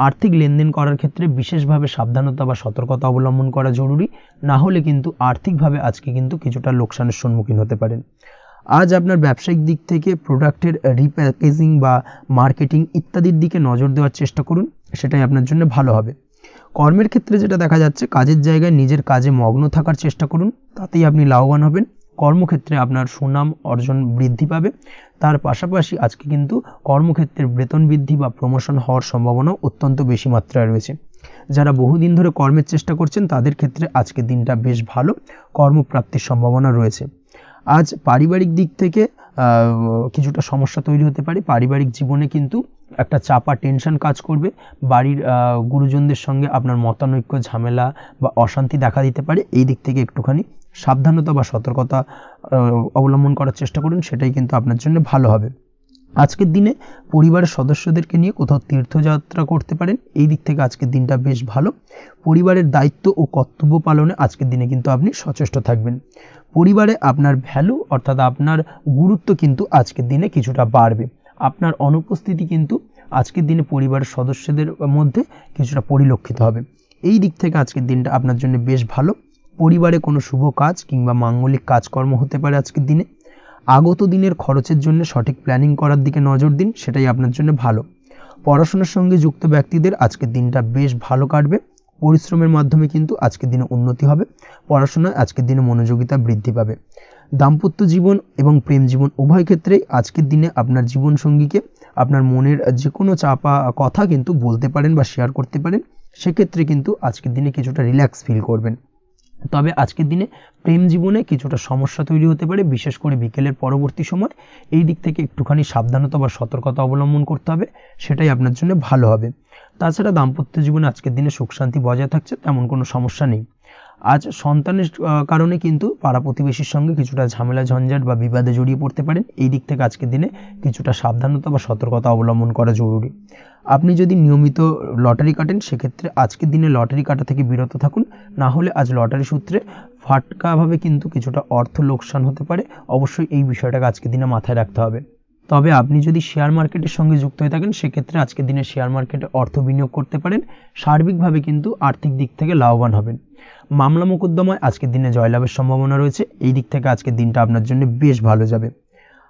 আর্থিক লেনদেন করার ক্ষেত্রে বিশেষভাবে সাবধানতা বা সতর্কতা অবলম্বন করা জরুরি, না হলে কিন্তু আর্থিকভাবে আজকে কিন্তু কিছুটা লোকসানের সম্মুখীন হতে পারেন। আজ আপনার ব্যবসায়িক দিক থেকে প্রোডাক্টের রিপ্যাকেজিং বা মার্কেটিং ইত্যাদির দিকে নজর দেওয়ার চেষ্টা করুন, সেটাই আপনার জন্য ভালো হবে। কর্মের ক্ষেত্রে যেটা দেখা যাচ্ছে, কাজের জায়গায় নিজের কাজে মগ্ন থাকার চেষ্টা করুন, তাতেই আপনি লাভবান হবেন। কর্মক্ষেত্রে আপনার সুনাম অর্জন বৃদ্ধি পাবে। তার পাশাপাশি আজকে কিন্তু কর্মক্ষেত্রের বেতন বৃদ্ধি বা প্রমোশন হওয়ার সম্ভাবনা অত্যন্ত বেশি মাত্রায় রয়েছে। যারা বহুদিন ধরে কর্মের চেষ্টা করছেন তাদের ক্ষেত্রে আজকের দিনটা বেশ ভালো, কর্মপ্রাপ্তির সম্ভাবনা রয়েছে। আজ পারিবারিক দিক থেকে কিছুটা সমস্যা তৈরি হতে পারে। পারিবারিক জীবনে কিন্তু একটা চাপা টেনশন কাজ করবে। বাড়ির গুরুজনদের সঙ্গে আপনার মতানৈক্য, ঝামেলা বা অশান্তি দেখা দিতে পারে। এই দিক থেকে একটুখানি সাবধানতা বা সতর্কতা অবলম্বন করার চেষ্টা করুন, সেটাই কিন্তু আপনার জন্য ভালো হবে। আজকের দিনে পরিবারের সদস্যদেরকে নিয়ে কোথাও তীর্থযাত্রা করতে পারেন, এই দিক থেকে আজকের দিনটা বেশ ভালো। পরিবারের দায়িত্ব ও কর্তব্য পালনে আজকের দিনে কিন্তু আপনি সচেষ্ট থাকবেন। পরিবারে আপনার ভ্যালু অর্থাৎ আপনার গুরুত্ব কিন্তু আজকের দিনে কিছুটা বাড়বে। আপনার অনুপস্থিতি কিন্তু আজকের দিনে পরিবারের সদস্যদের মধ্যে কিছুটা পরিলক্ষিত হবে। এই দিক থেকে আজকের দিনটা আপনার জন্য বেশ ভালো। পরিবারে কোনো শুভ কাজ কিংবা মাঙ্গলিক কাজকর্ম হতে পারে আজকের দিনে। আগত দিনের খরচের জন্য সঠিক প্ল্যানিং করার দিকে নজর দিন, সেটাই আপনার জন্য ভালো। পড়াশোনার সঙ্গে যুক্ত ব্যক্তিদের আজকের দিনটা বেশ ভালো কাটবে। পরিশ্রমের মাধ্যমে কিন্তু আজকের দিনে উন্নতি হবে। পড়াশোনায় আজকের দিনে মনোযোগিতা বৃদ্ধি পাবে। দাম্পত্য জীবন এবং প্রেম জীবন উভয় ক্ষেত্রেই আজকের দিনে আপনার জীবনসঙ্গীকে আপনার মনের যে কোনো চাপা কথা কিন্তু বলতে পারেন বা শেয়ার করতে পারেন। সেক্ষেত্রে কিন্তু আজকের দিনে কিছুটা রিল্যাক্স ফিল করবেন। তবে আজকের দিনে প্রেম জীবনে কিছুটা সমস্যা তৈরি হতে পারে, বিশেষ করে বিকেলের পরবর্তী সময়। এই দিক থেকে একটুখানি সাবধানতা বা সতর্কতা অবলম্বন করতে হবে, সেটাই আপনার জন্য ভালো হবে। তাছাড়া দাম্পত্য জীবনে আজকের দিনে সুখ শান্তি বজায় থাকছে, তেমন কোনো সমস্যা নেই। আজ সন্তানের কারণে কিন্তু পাড়া প্রতিবেশীর সঙ্গে কিছুটা ঝামেলা ঝঞ্ঝাট বা বিবাদে জড়িয়ে পড়তে পারেন। এই দিক থেকে আজকের দিনে কিছুটা সাবধানতা বা সতর্কতা অবলম্বন করা জরুরি। আপনি যদি নিয়মিত লটারি কাটেন, সেক্ষেত্রে আজকের দিনে লটারি কাটা থেকে বিরত থাকুন, না হলে আজ লটারি সূত্রে ফাটকাভাবে কিন্তু কিছুটা অর্থ লোকসান হতে পারে। অবশ্যই এই বিষয়টাকে আজকের দিনে মাথায় রাখতে হবে। তবে আপনি যদি শেয়ার মার্কেটের সঙ্গে যুক্ত হয়ে থাকেন, সেক্ষেত্রে আজকের দিনে শেয়ার মার্কেটে অর্থ বিনিয়োগ করতে পারেন। সার্বিকভাবে কিন্তু আর্থিক দিক থেকে লাভবান হবেন। মামলা মোকদ্দমায় আজকের দিনে জয়লাভের সম্ভাবনা রয়েছে। এই দিক থেকে আজকের দিনটা আপনার জন্য বেশ ভালো যাবে।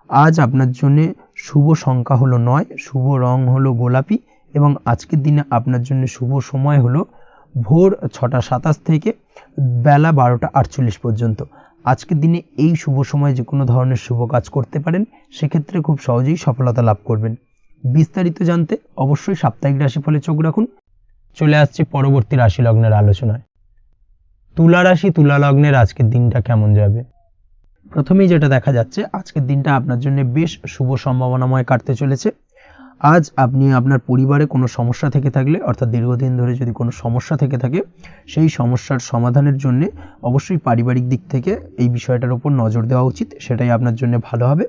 আজ আপনার জন্য শুভ সংখ্যা হলো 9, শুভ রং হলো গোলাপি এবং আজকের দিনে আপনার জন্য শুভ সময় হলো ভোর 6:27 থেকে বেলা 12:48 পর্যন্ত। আজকের দিনে এই শুভ সময় যে কোনো ধরনের শুভ কাজ করতে পারেন, সেক্ষেত্রে খুব সহজেই সফলতা লাভ করবেন। বিস্তারিত জানতে অবশ্যই সাপ্তাহিক রাশিফলে চোখ রাখুন। চলে আসছি পরবর্তী রাশি লগ্নের আলোচনায়। তুলা রাশি, তুলা লগ্নের আজকের দিনটা কেমন যাবে? প্রথমেই যেটা দেখা যাচ্ছে, আজকের দিনটা আপনার জন্য বেশ শুভ সম্ভাবনাময় কাটতে চলেছে। আজ আপনি আপনার পরিবারে কোনো সমস্যা থেকে থাকলে, অর্থাৎ দীর্ঘদিন ধরে যদি কোনো সমস্যা থেকে থাকে, সেই সমস্যার সমাধানের জন্য অবশ্যই পারিবারিক দিক থেকে এই বিষয়টার উপর নজর দেওয়া উচিত, সেটাই আপনার জন্য ভালো হবে।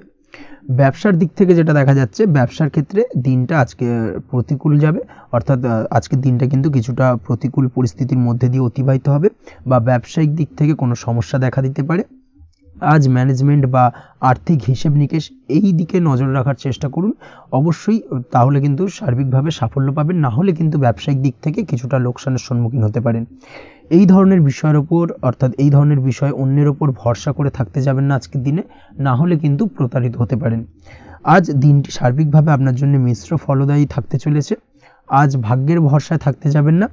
ব্যবসার দিক থেকে যেটা দেখা যাচ্ছে, ব্যবসার ক্ষেত্রে দিনটা আজকে প্রতিকূল যাবে, অর্থাৎ আজকের দিনটা কিন্তু কিছুটা প্রতিকূল পরিস্থিতির মধ্যে দিয়ে অতিবাহিত হবে বা ব্যবসায়িক দিক থেকে কোনো সমস্যা দেখা দিতে পারে। আজ ম্যানেজমেন্ট বা আর্থিক হিসেব নিকেশ এই দিকে নজর রাখার চেষ্টা করুন অবশ্যই, তাহলে কিন্তু সার্বিকভাবে সাফল্য পাবেন, না হলে কিন্তু ব্যবসায়িক দিক থেকে কিছুটা লোকসানের সম্মুখীন হতে পারেন। এই ধরনের বিষয়ের ওপর অর্থাৎ এই ধরনের বিষয় অন্যের ওপর ভরসা করে থাকতে যাবেন না আজকের দিনে, না হলে কিন্তু প্রতারিত হতে পারেন। আজ দিনটি সার্বিকভাবে আপনার জন্য মিশ্র ফলদায়ী থাকতে চলেছে। আজ ভাগ্যের ভরসায় থাকতে যাবেন না,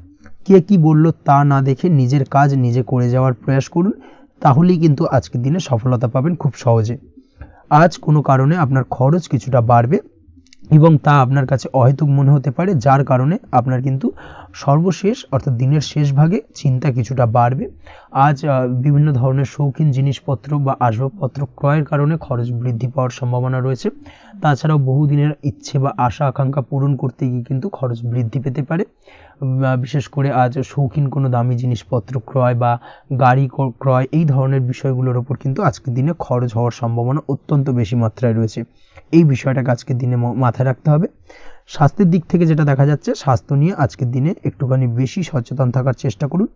কে কি বলল তা না দেখে নিজের কাজ নিজে করে যাওয়ার প্রয়াস করুন, তাহলেই কিন্তু আজকের দিনে সফলতা পাবেন খুব সহজে। আজ কোনো কারণে আপনার খরচ কিছুটা বাড়বে এবং তা আপনার কাছে অহেতুক মনে হতে পারে, যার কারণে আপনার কিন্তু সর্বশেষ অর্থাৎ দিনের শেষ ভাগে চিন্তা কিছুটা বাড়বে। আজ বিভিন্ন ধরনের শৌখিন জিনিসপত্র বা আসবাবপত্র ক্রয়ের কারণে খরচ বৃদ্ধি পাওয়ার সম্ভাবনা রয়েছে। তাছাড়াও বহুদিনের ইচ্ছে বা আশা আকাঙ্ক্ষা পূরণ করতে গিয়ে কিন্তু খরচ বৃদ্ধি পেতে পারে। বিশেষ করে আজ শৌখিন কোনো দামি জিনিসপত্র ক্রয় বা গাড়ি ক্রয় এই ধরনের বিষয়গুলোর ওপর কিন্তু আজকের দিনে খরচ হওয়ার সম্ভাবনা অত্যন্ত বেশি মাত্রায় রয়েছে। এই বিষয়টাকে আজকের দিনে মাথায় রাখতে হবে। স্বাস্থ্যের দিক থেকে যেটা দেখা যাচ্ছে, স্বাস্থ্য নিয়ে আজকের দিনে একটুখানি বেশি সচেতন থাকার চেষ্টা করুন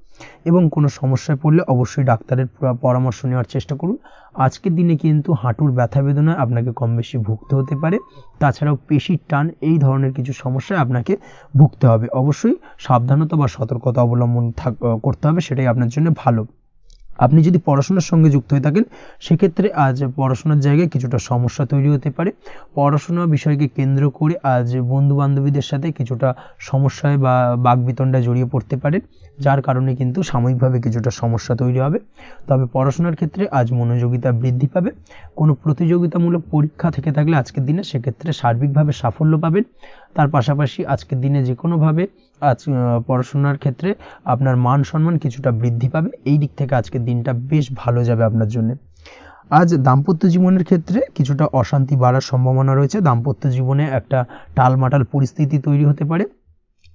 এবং কোনো সমস্যায় পড়লে অবশ্যই ডাক্তারের পরামর্শ নেওয়ার চেষ্টা করুন। আজকের দিনে কিন্তু হাঁটুর ব্যথা বেদনায় আপনাকে কম বেশি ভুগতে হতে পারে। তাছাড়াও পেশির টান এই ধরনের কিছু সমস্যায় আপনাকে ভুগতে হবে। অবশ্যই সাবধানতা বা সতর্কতা অবলম্বন করতে হবে, সেটাই আপনার জন্য ভালো। আপনি যদি পড়াশোনার সঙ্গে যুক্ত হয়ে থাকেন সেক্ষেত্রে আজ পড়াশোনার জায়গায় কিছুটা সমস্যা তৈরি হতে পারে। পড়াশোনা বিষয়কে কেন্দ্র করে আজ বন্ধু বান্ধবীদের সাথে কিছুটা সমস্যায় বা বাকবিতণ্ডায় জড়িয়ে পড়তে পারেন, যার কারণে কিন্তু সাময়িকভাবে কিছুটা সমস্যা তৈরি হবে। তবে পড়াশোনার ক্ষেত্রে আজ মনোযোগিতা বৃদ্ধি পাবে। কোনো প্রতিযোগিতামূলক পরীক্ষা থেকে থাকলে আজকের দিনে সেক্ষেত্রে সার্বিকভাবে সাফল্য পাবেন। তার পাশাপাশি আজকের দিনে যে কোনোভাবে আজ পড়াশোনার ক্ষেত্রে আপনার মান সম্মান কিছুটা বৃদ্ধি পাবে। এই দিক থেকে আজকের দিনটা বেশ ভালো যাবে আপনার জন্য। আজ দাম্পত্য জীবনের ক্ষেত্রে কিছুটা অশান্তি বাড়ার সম্ভাবনা রয়েছে। দাম্পত্য জীবনে একটা টালমাটাল পরিস্থিতি তৈরি হতে পারে।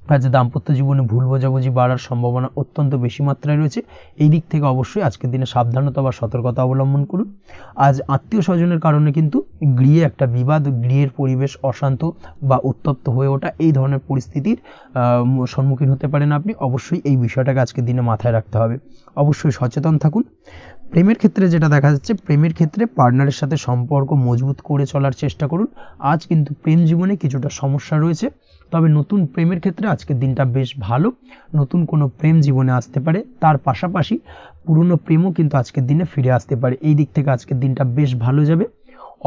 আজ দাম্পত্য জীবনে ভুল বোঝাবুঝি বাড়ার সম্ভাবনা অত্যন্ত বেশি মাত্রায় রয়েছে। এই দিক থেকে অবশ্যই আজকের দিনে সাবধানতা বা সতর্কতা অবলম্বন করুন। আজ আত্মীয় স্বজনের কারণে কিন্তু গৃহে একটা বিবাদ, গৃহের পরিবেশ অশান্ত বা উত্তপ্ত হয়ে ওঠা এই ধরনের পরিস্থিতির সম্মুখীন হতে পারেন আপনি। অবশ্যই এই বিষয়টাকে আজকের দিনে মাথায় রাখতে হবে। অবশ্যই সচেতন থাকুন। প্রেমের ক্ষেত্রে যেটা দেখা যাচ্ছে, প্রেমের ক্ষেত্রে পার্টনারের সাথে সম্পর্ক মজবুত করে চলার চেষ্টা করুন। আজ কিন্তু প্রেম জীবনে কিছুটা সমস্যা রয়েছে, তবে নতুন প্রেমের ক্ষেত্রে আজকের দিনটা বেশ ভালো। নতুন কোনো প্রেম জীবনে আসতে পারে, তার পাশাপাশি পুরনো প্রেমও কিন্তু আজকের দিনে ফিরে আসতে পারে। এই দিক থেকে আজকের দিনটা বেশ ভালো যাবে।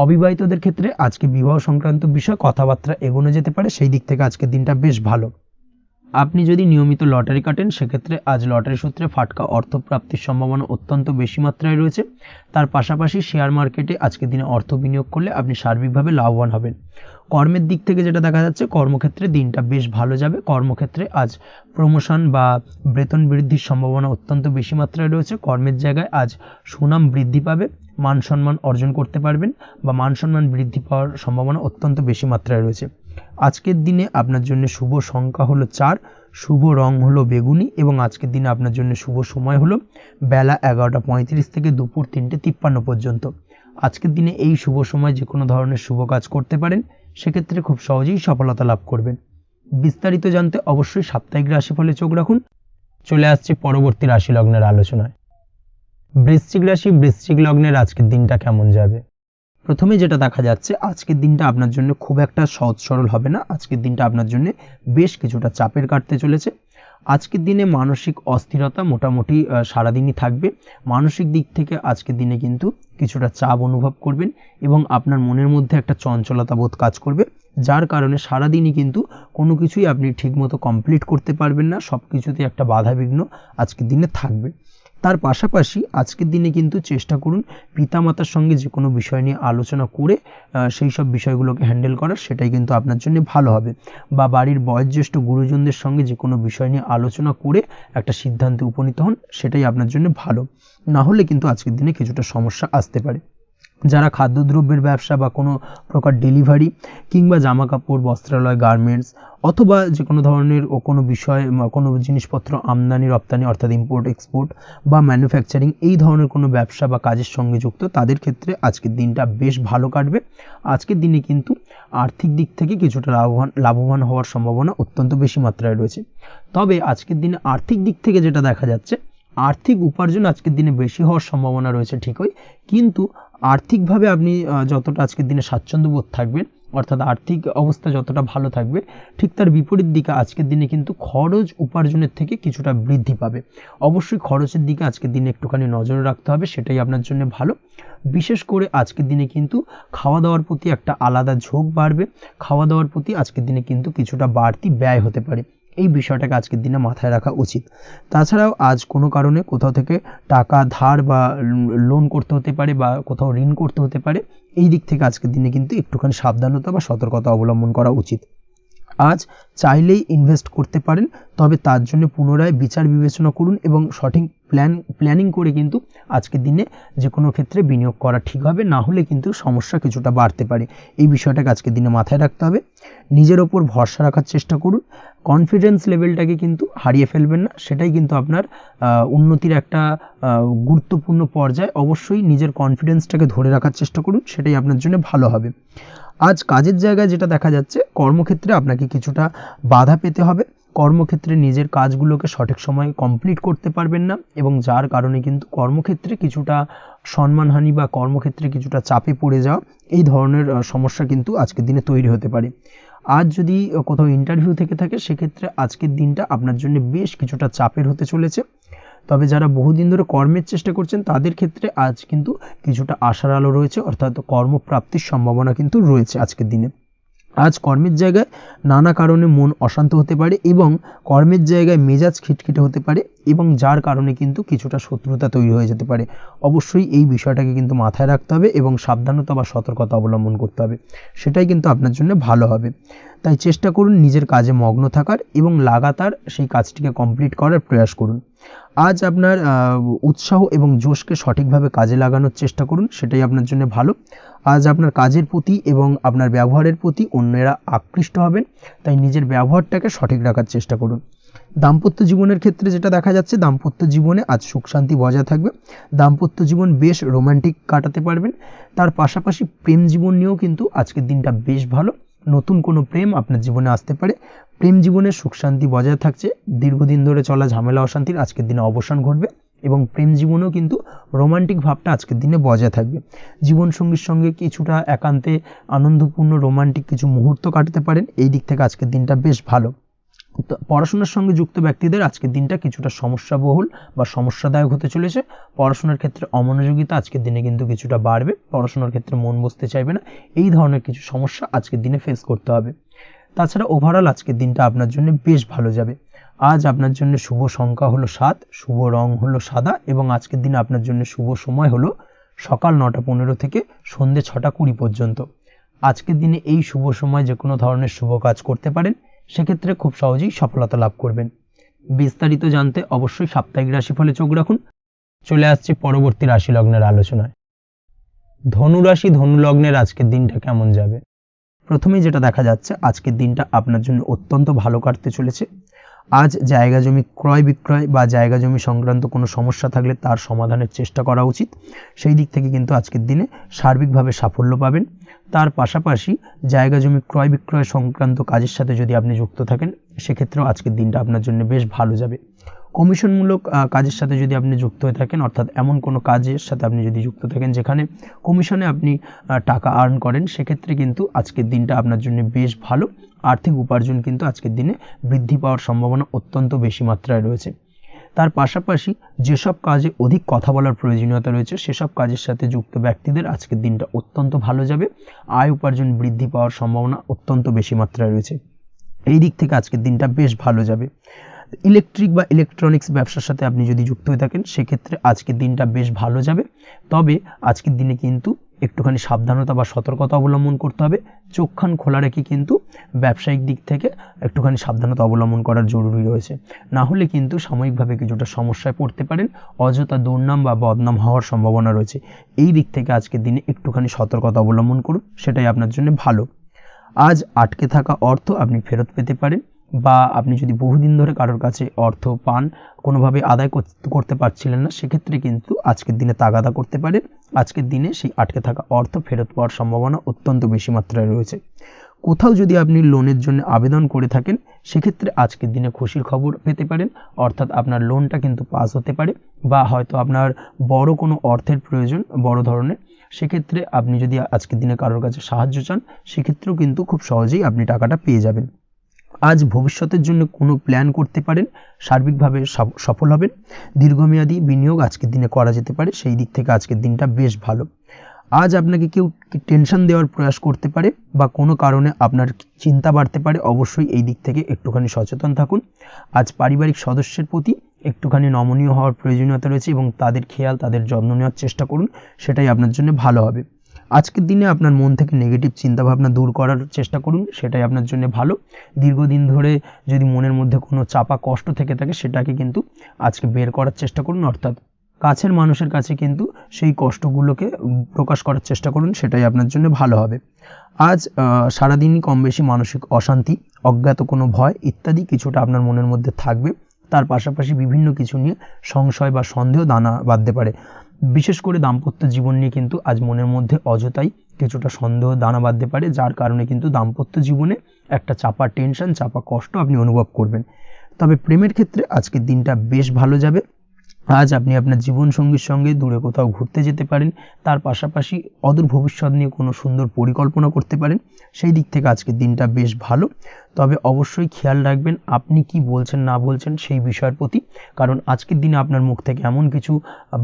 অবিবাহিতদের ক্ষেত্রে আজকে বিবাহ সংক্রান্ত বিষয় কথাবার্তা এগোনো যেতে পারে, সেই দিক থেকে আজকের দিনটা বেশ ভালো। আপনি যদি নিয়মিত লটারি কাটেন সেক্ষেত্রে আজ লটারি সূত্রে ফাটকা অর্থপ্রাপ্তির সম্ভাবনা অত্যন্ত বেশি মাত্রায় রয়েছে। তার পাশাপাশি শেয়ার মার্কেটে আজকের দিনে অর্থ বিনিয়োগ করলে আপনি সার্বিকভাবে লাভবান হবেন। কর্মের দিক থেকে যেটা দেখা যাচ্ছে, কর্মক্ষেত্রে দিনটা বেশ ভালো যাবে। কর্মক্ষেত্রে আজ প্রমোশন বা বেতন বৃদ্ধির সম্ভাবনা অত্যন্ত বেশি মাত্রায় রয়েছে। কর্মের জায়গায় আজ সুনাম বৃদ্ধি পাবে, মান সম্মান অর্জন করতে পারবেন বা মান সম্মান বৃদ্ধি পাওয়ার সম্ভাবনা অত্যন্ত বেশি মাত্রায় রয়েছে। আজকের দিনে আপনার জন্য শুভ সংখ্যা হলো 4, শুভ রং হলো বেগুনি এবং আজকের দিনে আপনার জন্য শুভ সময় হলো বেলা 11:35 থেকে দুপুর 3:53 পর্যন্ত। আজকের দিনে এই শুভ সময় যে কোনো ধরনের শুভ কাজ করতে পারেন, সেক্ষেত্রে খুব সহজেই সফলতা লাভ করবেন। বিস্তারিত জানতে অবশ্যই সাপ্তাহিক রাশিফলে চোখ রাখুন। চলে আসছে পরবর্তী রাশি লগ্নের আলোচনায়। বৃশ্চিক রাশি, বৃশ্চিক লগ্নের আজকের দিনটা কেমন যাবে? প্রথমে যেটা দেখা যাচ্ছে, আজকের দিনটা আপনার জন্য খুব একটা সহজ সরল হবে না। আজকের দিনটা আপনার জন্য বেশ কিছুটা চাপের কাটতে চলেছে। আজকের দিনে মানসিক অস্থিরতা মোটামুটি সারাদিনই থাকবে। মানসিক দিক থেকে আজকের দিনে কিন্তু কিছুটা চাপ অনুভব করবেন এবং আপনার মনের মধ্যে একটা চঞ্চলতা বোধ কাজ করবে, যার কারণে সারাদিনই কিন্তু কোনো কিছুই আপনি ঠিকমতো কমপ্লিট করতে পারবেন না। সব কিছুতে একটা বাধাবিঘ্ন আজকের দিনে থাকবে। তার পাশাপাশি আজকের দিনে কিন্তু চেষ্টা করুন পিতামাতার সঙ্গে যে কোনো বিষয় নিয়ে আলোচনা করে সেই সব বিষয়গুলোকে হ্যান্ডেল করার, সেটাই কিন্তু আপনার জন্য ভালো হবে। বা বাড়ির বয়োজ্যেষ্ঠ গুরুজনদের সঙ্গে যে কোনো বিষয় নিয়ে আলোচনা করে একটা সিদ্ধান্তে উপনীত হন, সেটাই আপনার জন্য ভালো। না হলে কিন্তু আজকের দিনে কিছুটা সমস্যা আসতে পারে। যারা খাদ্যদ্রব্যের ব্যবসা বা কোনো প্রকার ডেলিভারি কিংবা জামা কাপড়, বস্ত্রালয়, গার্মেন্টস অথবা যে কোনো ধরনের কোনো বিষয় কোনো জিনিসপত্র আমদানি রপ্তানি অর্থাৎ ইম্পোর্ট এক্সপোর্ট বা ম্যানুফ্যাকচারিং এই ধরনের কোনো ব্যবসা বা কাজের সঙ্গে যুক্ত, তাদের ক্ষেত্রে আজকের দিনটা বেশ ভালো কাটবে। আজকের দিনে কিন্তু আর্থিক দিক থেকে কিছুটা লাভবান হওয়ার সম্ভাবনা অত্যন্ত বেশি মাত্রায় রয়েছে। তবে আজকের দিনে আর্থিক দিক থেকে যেটা দেখা যাচ্ছে, আর্থিক উপার্জন আজকের দিনে বেশি হওয়ার সম্ভাবনা রয়েছে ঠিকই, কিন্তু আর্থিকভাবে আপনি যতটা আজকের দিনে স্বাচ্ছন্দ্যবোধ থাকবেন, অর্থাৎ আর্থিক অবস্থা যতটা ভালো থাকবে, ঠিক তার বিপরীত দিকে আজকের দিনে কিন্তু খরচ উপার্জনের থেকে কিছুটা বৃদ্ধি পাবে। অবশ্যই খরচের দিকে আজকের দিনে একটুখানি নজর রাখতে হবে, সেটাই আপনার জন্য ভালো। বিশেষ করে আজকের দিনে কিন্তু খাওয়া দাওয়ার প্রতি একটা আলাদা ঝোঁক বাড়বে, খাওয়া দাওয়ার প্রতি আজকের দিনে কিন্তু কিছুটা বাড়তি ব্যয় হতে পারে, এই বিষয়টাকে আজকের দিনে মাথায় রাখা উচিত। তাছাড়াও আজ কোনো কারণে কোথাও থেকে টাকা ধার বা লোন করতে হতে পারে বা কোথাও ঋণ করতে হতে পারে, এই দিক থেকে আজকের দিনে কিন্তু একটুখানি সাবধানতা বা সতর্কতা অবলম্বন করা উচিত। আজ চাইলেই ইনভেস্ট করতে পারেন, তবে তার জন্য পুনরায় বিচার বিবেচনা করুন এবং সঠিক প্ল্যানিং করে কিন্তু আজকের দিনে যে কোনো ক্ষেত্রে বিনিয়োগ করা ঠিক হবে, না হলে কিন্তু সমস্যা কিছুটা বাড়তে পারে। এই বিষয়টাকে আজকের দিনে মাথায় রাখতে হবে। নিজের ওপর ভরসা রাখার চেষ্টা করুন, কনফিডেন্স লেভেলটাকে কিন্তু হারিয়ে ফেলবেন না, সেটাই কিন্তু আপনার উন্নতির একটা গুরুত্বপূর্ণ পর্যায়। অবশ্যই নিজের কনফিডেন্সটাকে ধরে রাখার চেষ্টা করুন, সেটাই আপনার জন্য ভালো হবে। আজ কাজের জায়গায় যেটা দেখা যাচ্ছে, কর্মক্ষেত্রে আপনাকে কিছুটা বাধা পেতে হবে, কর্মক্ষেত্রে নিজের কাজগুলোকে সঠিক সময়ে কমপ্লিট করতে পারবেন না, এবং যার কারণে কিন্তু কর্মক্ষেত্রে কিছুটা সম্মানহানি বা কর্মক্ষেত্রে কিছুটা চাপে পড়ে যাওয়া, এই ধরনের সমস্যা কিন্তু আজকের দিনে তৈরি হতে পারে। আজ যদি কোথাও ইন্টারভিউ থেকে থাকে, সেক্ষেত্রে আজকের দিনটা আপনার জন্য বেশ কিছুটা চাপের হতে চলেছে। তবে যারা বহুদিন ধরে কর্মের চেষ্টা করছেন, তাদের ক্ষেত্রে আজ কিন্তু কিছুটা আশার আলো রয়েছে, অর্থাৎ কর্মপ্রাপ্তির সম্ভাবনা কিন্তু রয়েছে আজকের দিনে। আজ কর্মের জায়গায় নানা কারণে মন অশান্ত হতে পারে এবং কর্মের জায়গায় মেজাজ খিটখিটে হতে পারে, এবং যার কারণে কিন্তু কিছুটা শত্রুতা তৈরি হয়ে যেতে পারে। অবশ্যই এই বিষয়টাকে কিন্তু মাথায় রাখতে হবে এবং সাবধানতা বা সতর্কতা অবলম্বন করতে হবে, সেটাই কিন্তু আপনার জন্য ভালো হবে। তাই চেষ্টা করুন নিজের কাজে মগ্ন থাকার এবং লাগাতার সেই কাজটিকে কমপ্লিট করার প্রয়াস করুন। আজ আপনার উৎসাহ এবং জোশকে সঠিকভাবে কাজে লাগানোর চেষ্টা করুন, সেটাই আপনার জন্য ভালো। আজ আপনার কাজের প্রতি এবং আপনার ব্যবহারের প্রতি অন্যেরা আকৃষ্ট হবেন, তাই নিজের ব্যবহারটাকে সঠিক রাখার চেষ্টা করুন। দাম্পত্য জীবনের ক্ষেত্রে যেটা দেখা যাচ্ছে, দাম্পত্য জীবনে আজ সুখ শান্তি বজায় থাকবে, দাম্পত্য জীবন বেশ রোমান্টিক কাটাতে পারবেন। তার পাশাপাশি প্রেম জীবন নিয়েও কিন্তু আজকের দিনটা বেশ ভালো, নতুন কোনো প্রেম আপনার জীবনে আসতে পারে, প্রেম জীবনে সুখ শান্তি বজায় থাকছে, দীর্ঘদিন ধরে চলা ঝামেলা অশান্তির আজকের দিনে অবসান ঘটবে এবং প্রেম জীবনেও কিন্তু রোমান্টিক ভাবটা আজকের দিনে বজায় থাকবে। জীবনসঙ্গীর সঙ্গে কিছুটা একান্তে আনন্দপূর্ণ রোমান্টিক কিছু মুহূর্ত কাটাতে পারেন, এই দিক থেকে আজকের দিনটা বেশ ভালো। পড়াশোনার সঙ্গে যুক্ত ব্যক্তিদের আজকের দিনটা কিছুটা সমস্যাবহুল বা সমস্যাদায়ক হতে চলেছে। পড়াশোনার ক্ষেত্রে অমনোযোগিতা আজকের দিনে কিন্তু কিছুটা বাড়বে, পড়াশোনার ক্ষেত্রে মন বসতে চাইবে না, এই ধরনের কিছু সমস্যা আজকের দিনে ফেস করতে হবে। তাছাড়া ওভারঅল আজকের দিনটা আপনার জন্য বেশ ভালো যাবে। আজ আপনার জন্য শুভ সংখ্যা হলো 7, শুভ রং হলো সাদা, এবং আজকের দিনে আপনার জন্য শুভ সময় হলো সকাল 9:15 থেকে সন্ধ্যে 6:20 পর্যন্ত। আজকের দিনে এই শুভ সময় যে কোনো ধরনের শুভ কাজ করতে পারেন, সেক্ষেত্রে খুব সহজেই সফলতা লাভ করবেন। বিস্তারিত জানতে অবশ্যই সাপ্তাহিক রাশিফলে চোখ রাখুন। চলে আসছে পরবর্তী রাশি লগ্নের আলোচনায়। ধনু রাশি ধনু লগ্নের আজকের দিনটা কেমন যাবে? প্রথমেই যেটা দেখা যাচ্ছে, আজকের দিনটা আপনার জন্য অত্যন্ত ভালো কাটতে চলেছে। আজ জায়গা জমি ক্রয় বিক্রয় বা জায়গা জমি সংক্রান্ত কোনো সমস্যা থাকলে তার সমাধানের চেষ্টা করা উচিত, সেই দিক থেকে কিন্তু আজকের দিনে সার্বিকভাবে সাফল্য পাবেন। তার পাশাপাশি জায়গা জমি ক্রয় বিক্রয় সংক্রান্ত কাজের সাথে যদি আপনি যুক্ত থাকেন, সেক্ষেত্রেও আজকের দিনটা আপনার জন্য বেশ ভালো যাবে। কমিশনমূলক কাজের সাথে যদি আপনি যুক্ত হয়ে থাকেন, অর্থাৎ এমন কোনো কাজের সাথে আপনি যদি যুক্ত থাকেন যেখানে কমিশনে আপনি টাকা আর্ন করেন, সেক্ষেত্রে কিন্তু আজকের দিনটা আপনার জন্য বেশ ভালো। আর্থিক উপার্জন কিন্তু আজকের দিনে বৃদ্ধি পাওয়ার সম্ভাবনা অত্যন্ত বেশি মাত্রায় রয়েছে। তার পাশাপাশি যেসব কাজে অধিক কথা বলার প্রয়োজনীয়তা রয়েছে, সেসব কাজের সাথে যুক্ত ব্যক্তিদের আজকের দিনটা অত্যন্ত ভালো যাবে। আয় উপার্জন বৃদ্ধি পাওয়ার সম্ভাবনা অত্যন্ত বেশি মাত্রায় রয়েছে, এই দিক থেকে আজকের দিনটা বেশ ভালো যাবে। ইলেকট্রিক বা ইলেকট্রনিক্স ব্যবসার সাথে আপনি যদি যুক্ত হয়ে থাকেন, সেক্ষেত্রে আজকের দিনটা বেশ ভালো যাবে। তবে আজকের দিনে কিন্তু একটুখানি সাবধানতা বা সতর্কতা অবলম্বন করতে হবে। চোখ কান খোলা রেখে কিন্তু ব্যবসায়িক দিক থেকে একটুখানি সাবধানতা অবলম্বন করার জরুরি রয়েছে, না হলে কিন্তু সাময়িকভাবে কিছুটা সমস্যায় পড়তে পারেন, অযথা দুর্নাম বা বদনাম হওয়ার সম্ভাবনা রয়েছে। এই দিক থেকে আজকের দিনে একটুখানি সতর্কতা অবলম্বন করুন, সেটাই আপনার জন্য ভালো। আজ আটকে থাকা অর্থ আপনি ফেরত পেতে পারেন, বা আপনি যদি বহুদিন ধরে কারোর কাছে অর্থ পান, কোনোভাবে আদায় করতে পারছিলেন না, সেক্ষেত্রে কিন্তু আজকের দিনে তাগাদা করতে পারেন। আজকের দিনে সেই আটকে থাকা অর্থ ফেরত পাওয়ার সম্ভাবনা অত্যন্ত বেশি মাত্রায় রয়েছে। কোথাও যদি আপনি লোনের জন্য আবেদন করে থাকেন, সেক্ষেত্রে আজকের দিনে খুশির খবর পেতে পারেন, অর্থাৎ আপনার লোনটা কিন্তু পাস হতে পারে, বা হয়তো আপনার বড় কোনো অর্থের প্রয়োজন বড় ধরনের, সেক্ষেত্রে আপনি যদি আজকের দিনে কারোর কাছে সাহায্য চান সেক্ষেত্রেও কিন্তু খুব সহজেই আপনি টাকাটা পেয়ে যাবেন। আজ ভবিষ্যতের জন্য কোনো প্ল্যান করতে পারেন, সার্বিকভাবে সফল হবেন। দীর্ঘমেয়াদী বিনিয়োগ আজকের দিনে করা যেতে পারে, সেই দিক থেকে আজকের দিনটা বেশ ভালো। আজ আপনাকে কেউ টেনশন দেওয়ার প্রয়াস করতে পারে বা কোনো কারণে আপনার চিন্তা বাড়তে পারে, অবশ্যই এই দিক থেকে একটুখানি সচেতন থাকুন। আজ পারিবারিক সদস্যের প্রতি একটুখানি নমনীয় হওয়ার প্রয়োজনীয়তা রয়েছে এবং তাদের খেয়াল তাদের যত্ন নেওয়ার চেষ্টা করুন, সেটাই আপনার জন্য ভালো হবে। আজকের দিনে আপনার মন থেকে নেগেটিভ চিন্তাভাবনা দূর করার চেষ্টা করুন, সেটাই আপনার জন্য ভালো। দীর্ঘদিন ধরে যদি মনের মধ্যে কোনো চাপা কষ্ট থেকে থাকে সেটাকে কিন্তু আজকে বের করার চেষ্টা করুন, অর্থাৎ কাছের মানুষের কাছে কিন্তু সেই কষ্টগুলোকে প্রকাশ করার চেষ্টা করুন, সেটাই আপনার জন্য ভালো হবে। আজ সারাদিনই কম বেশি মানসিক অশান্তি, অজ্ঞাত কোনো ভয় ইত্যাদি কিছুটা আপনার মনের মধ্যে থাকবে। তার পাশাপাশি বিভিন্ন কিছু নিয়ে সংশয় বা সন্দেহ দানা বাঁধতে পারে। বিশেষ করে দাম্পত্য জীবন নিয়ে কিন্তু আজ মনের মধ্যে অযথাই কিছুটা সন্দেহ দানা বাঁধতে পারে, যার কারণে কিন্তু দাম্পত্য জীবনে একটা চাপা টেনশন, চাপা কষ্ট আপনি অনুভব করবেন। তবে প্রেমের ক্ষেত্রে আজকের দিনটা বেশ ভালো যাবে। আজ আপনি আপনার জীবনসঙ্গীর সঙ্গে দূরে কোথাও ঘুরতে যেতে পারেন, তার পাশাপাশি অদূর ভবিষ্যৎ নিয়ে কোনো সুন্দর পরিকল্পনা করতে পারেন, সেই দিক থেকে আজকের দিনটা বেশ ভালো। তবে অবশ্যই খেয়াল রাখবেন আপনি কি বলছেন না বলছেন সেই বিষয়ের প্রতি, কারণ আজকের দিনে আপনার মুখ থেকে এমন কিছু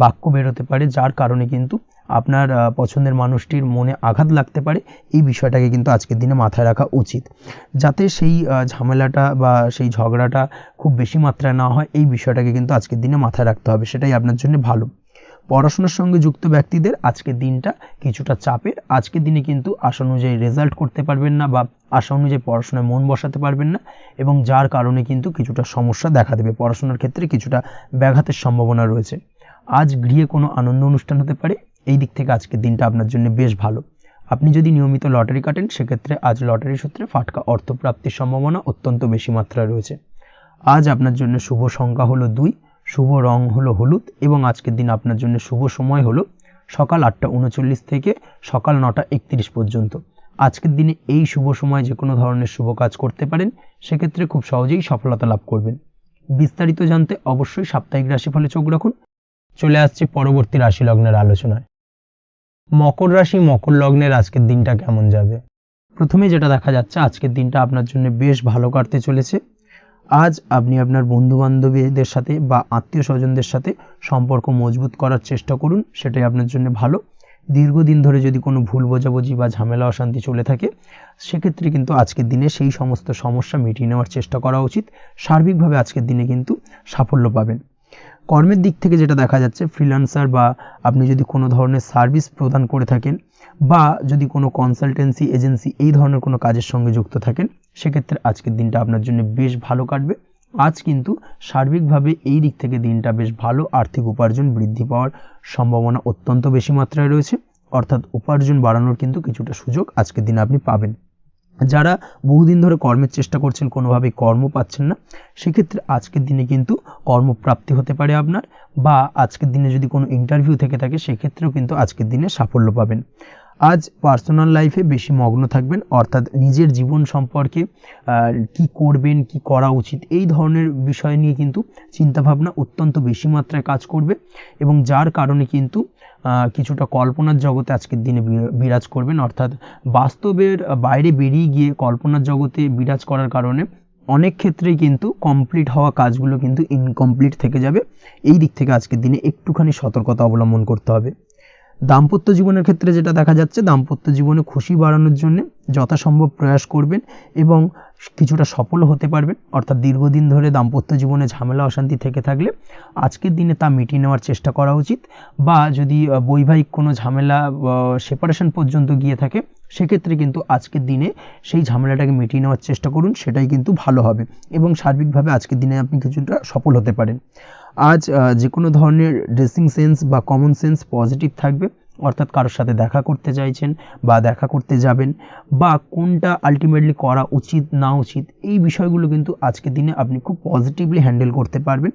বাক্য বেরোতে পারে যার কারণে কিন্তু আপনার পছন্দের মানুষটির মনে আঘাত লাগতে পারে। এই বিষয়টাকে কিন্তু আজকের দিনে মাথায় রাখা উচিত, যাতে সেই ঝামেলাটা বা সেই ঝগড়াটা খুব বেশি মাত্রায় না হয়, এই বিষয়টাকে কিন্তু আজকের দিনে মাথায় রাখতে হবে, সেটাই আপনার জন্য ভালো। পড়াশোনার সঙ্গে যুক্ত ব্যক্তিদের আজকের দিনটা কিছুটা চাপের। আজকের দিনে কিন্তু আশা অনুযায়ী রেজাল্ট করতে পারবেন না বা আশা অনুযায়ী পড়াশোনায় মন বসাতে পারবেন না, এবং যার কারণে কিন্তু কিছুটা সমস্যা দেখা দেবে, পড়াশোনার ক্ষেত্রে কিছুটা ব্যাঘাতের সম্ভাবনা রয়েছে। আজ গৃহে কোনো আনন্দ অনুষ্ঠান হতে পারে, এই দিক থেকে আজকের দিনটা আপনার জন্য বেশ ভালো। আপনি যদি নিয়মিত লটারি কাটেন সেক্ষেত্রে আজ লটারি সূত্রে ফাটকা অর্থপ্রাপ্তির সম্ভাবনা অত্যন্ত বেশি মাত্রায় রয়েছে। আজ আপনার জন্য শুভ সংখ্যা হলো 2, শুভ রং হলো হলুদ, এবং আজকের দিন আপনার জন্য শুভ সময় হলো সকাল 8:39 থেকে সকাল 9:31 পর্যন্ত। আজকের দিনে এই শুভ সময় যে কোনো ধরনের শুভ কাজ করতে পারেন, সেক্ষেত্রে খুব সহজেই সফলতা লাভ করবেন। বিস্তারিত জানতে অবশ্যই সাপ্তাহিক রাশিফলে চোখ রাখুন। চলে আসছে পরবর্তী রাশি লগ্নের আলোচনায়। মকর রাশি মকর লগ্নের আজকের দিনটা কেমন যাবে? প্রথমে যেটা দেখা যাচ্ছে আজকের দিনটা আপনার জন্য বেশ ভালো কাটতে চলেছে। আজ আপনি আপনার বন্ধু বান্ধবীদের সাথে বা আত্মীয় স্বজনদের সাথে সম্পর্ক মজবুত করার চেষ্টা করুন, সেটাই আপনার জন্য ভালো। দীর্ঘদিন ধরে যদি কোনো ভুল বোঝাবুঝি বা ঝামেলা অশান্তি চলে থাকে সেক্ষেত্রে কিন্তু আজকের দিনে সেই সমস্ত সমস্যা মিটিয়ে নেওয়ার চেষ্টা করা উচিত। সার্বিকভাবে আজকের দিনে কিন্তু সাফল্য পাবেন। কর্মের দিক থেকে যেটা দেখা যাচ্ছে, ফ্রিল্যান্সার বা আপনি যদি কোনো ধরনের সার্ভিস প্রদান করে থাকেন বা যদি কোনো কনসালটেন্সি এজেন্সি এই ধরনের কোনো কাজের সঙ্গে যুক্ত থাকেন, সেক্ষেত্রে আজকের দিনটা আপনার জন্য বেশ ভালো কাটবে। আজ কিন্তু সার্বিকভাবে এই দিক থেকে দিনটা বেশ ভালো। আর্থিক উপার্জন বৃদ্ধি পাওয়ার সম্ভাবনা অত্যন্ত বেশি মাত্রায় রয়েছে, অর্থাৎ উপার্জন বাড়ানোর কিন্তু কিছুটা সুযোগ আজকের দিনে আপনি পাবেন। যারা বহুদিন ধরে কর্মের চেষ্টা করছেন কোনোভাবেই কর্ম পাচ্ছেন না, সেক্ষেত্রে আজকের দিনে কিন্তু কর্মপ্রাপ্তি হতে পারে আপনার, বা আজকের দিনে যদি কোনো ইন্টারভিউ থেকে থাকে সেক্ষেত্রেও কিন্তু আজকের দিনে সাফল্য পাবেন। আজ পার্সোনাল লাইফে বেশি মগ্ন থাকবেন, অর্থাৎ নিজের জীবন সম্পর্কে কি করবেন কি করা উচিত এই ধরনের বিষয় নিয়ে কিন্তু চিন্তাভাবনা অত্যন্ত বেশি মাত্রায় কাজ করবে, এবং যার কারণে কিন্তু কিছুটা কল্পনার জগতে আজকের দিনে বিরাজ করবেন, অর্থাৎ বাস্তবের বাইরে বেরিয়ে গিয়ে কল্পনার জগতে বিরাজ করার কারণে অনেক ক্ষেত্রেই কিন্তু কমপ্লিট হওয়া কাজগুলো কিন্তু ইনকমপ্লিট থেকে যাবে। এই দিক থেকে আজকের দিনে একটুখানি সতর্কতা অবলম্বন করতে হবে। দাম্পত্য জীবনের ক্ষেত্রে যেটা দেখা যাচ্ছে, দাম্পত্য জীবনে খুশি বাড়ানোর জন্য যথাসম্ভব প্রয়াস করবেন এবং কিছুটা সফল হতে পারবেন, অর্থাৎ দীর্ঘদিন ধরে দাম্পত্য জীবনে ঝামেলা অশান্তি থেকে থাকলে আজকের দিনে তা মিটিয়ে নেওয়ার চেষ্টা করা উচিত, বা যদি বৈবাহিক কোনো ঝামেলা সেপারেশন পর্যন্ত গিয়ে থাকে সেক্ষেত্রে কিন্তু আজকের দিনে সেই ঝামেলাটাকে মিটিয়ে নেওয়ার চেষ্টা করুন, সেটাই কিন্তু ভালো হবে এবং সার্বিকভাবে আজকের দিনে আপনি কিছুটা সফল হতে পারেন। আজ যে কোনো ধরনের ড্রেসিং সেন্স বা কমন সেন্স পজিটিভ থাকবে, অর্থাৎ কারোর সাথে দেখা করতে চাইছেন বা দেখা করতে যাবেন, বা কোনটা আলটিমেটলি করা উচিত না উচিত এই বিষয়গুলো কিন্তু আজকের দিনে আপনি খুব পজিটিভলি হ্যান্ডেল করতে পারবেন।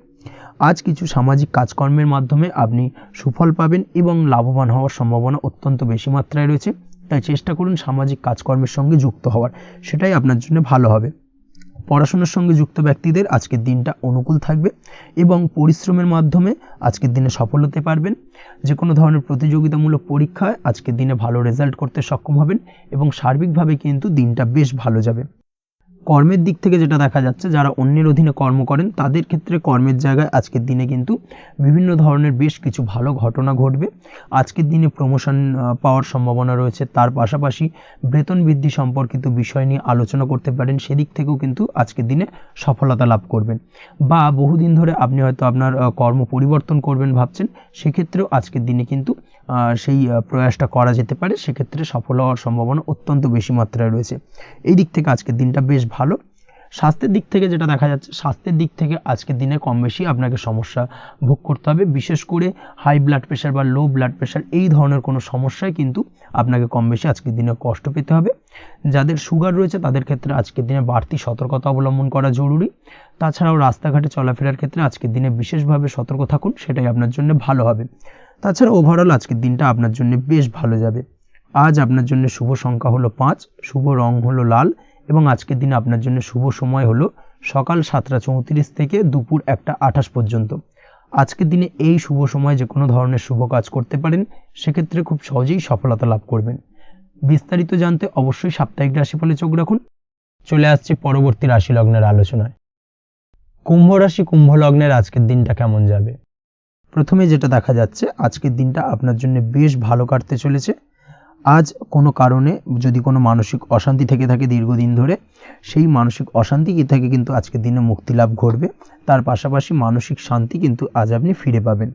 আজ কিছু সামাজিক কাজকর্মের মাধ্যমে আপনি সুফল পাবেন এবং লাভবান হওয়ার সম্ভাবনা অত্যন্ত বেশি মাত্রায় রয়েছে, তাই চেষ্টা করুন সামাজিক কাজকর্মের সঙ্গে যুক্ত হওয়ার, সেটাই আপনার জন্য ভালো হবে। পড়াশোনার সঙ্গে যুক্ত ব্যক্তিদের আজকের দিনটা অনুকূল থাকবে এবং পরিশ্রমের মাধ্যমে আজকের দিনে সফল হতে পারবেন। যে কোনো ধরনের প্রতিযোগিতামূলক পরীক্ষায় আজকের দিনে ভালো রেজাল্ট করতে সক্ষম হবেন এবং সার্বিকভাবে কিন্তু দিনটা বেশ ভালো যাবে। কর্মের দিক থেকে যেটা দেখা যাচ্ছে, যারা অন্যের অধীনে কর্ম করেন তাদের ক্ষেত্রে কর্মের জায়গায় আজকের দিনে কিন্তু বিভিন্ন ধরনের বেশ কিছু ভালো ঘটনা ঘটবে। আজকের দিনে প্রমোশন পাওয়ার সম্ভাবনা রয়েছে। তার পাশাপাশি বেতন বৃদ্ধি সম্পর্কিত বিষয় নিয়ে আলোচনা করতে পারেন, সেদিক থেকেও কিন্তু আজকের দিনে সফলতা লাভ করবেন। বা বহুদিন ধরে আপনি হয়তো আপনার কর্ম পরিবর্তন করবেন ভাবছেন, সেক্ষেত্রেও আজকের দিনে কিন্তু সেই প্রয়াসটা করা যেতে পারে। সেক্ষেত্রে সফল হওয়ার সম্ভাবনা অত্যন্ত বেশি মাত্রায় রয়েছে। এই দিক থেকে আজকের দিনটা বেশ ভালো। স্বাস্থ্যের দিক থেকে যেটা দেখা যাচ্ছে, স্বাস্থ্যের দিক থেকে আজকের দিনে কম বেশি আপনাকে সমস্যা ভোগ করতে হবে। বিশেষ করে হাই ব্লাড প্রেশার বা লো ব্লাড প্রেশার এই ধরনের কোনো সমস্যায় কিন্তু আপনাকে কম বেশি আজকের দিনে কষ্ট পেতে হবে। যাদের সুগার রয়েছে তাদের ক্ষেত্রে আজকের দিনে বাড়তি সতর্কতা অবলম্বন করা জরুরি। তাছাড়াও রাস্তাঘাটে চলাফেরার ক্ষেত্রে আজকের দিনে বিশেষভাবে সতর্ক থাকুন, সেটাই আপনার জন্য ভালো হবে। তাছাড়া ওভারঅল আজকের দিনটা আপনার জন্য বেশ ভালো যাবে। আজ আপনার জন্য শুভ সংখ্যা হলো 5, শুভ রং হলো লাল এবং আজকের দিনে আপনার জন্য শুভ সময় হলো সকাল 7:34 থেকে দুপুর 1:28 পর্যন্ত। আজকের দিনে এই শুভ সময় যে কোনো ধরনের শুভ কাজ করতে পারেন, সেক্ষেত্রে খুব সহজেই সফলতা লাভ করবেন। বিস্তারিত জানতে অবশ্যই সাপ্তাহিক রাশিফলে চোখ রাখুন। চলে আসছে পরবর্তী রাশি লগ্নের আলোচনায়। কুম্ভ রাশি, কুম্ভ লগ্নের আজকের দিনটা কেমন যাবে? প্রথমে যেটা দেখা যাচ্ছে, আজকের দিনটা আপনার জন্য বেশ ভালো কাটতে চলেছে। আজ কোনো কারণে যদি কোনো মানসিক অশান্তি থেকে থাকে দীর্ঘদিন ধরে, সেই মানসিক অশান্তি থেকে কিন্তু আজকের দিনে মুক্তি লাভ ঘটবে। তার পাশাপাশি মানসিক শান্তি কিন্তু আজ আপনি ফিরে পাবেন।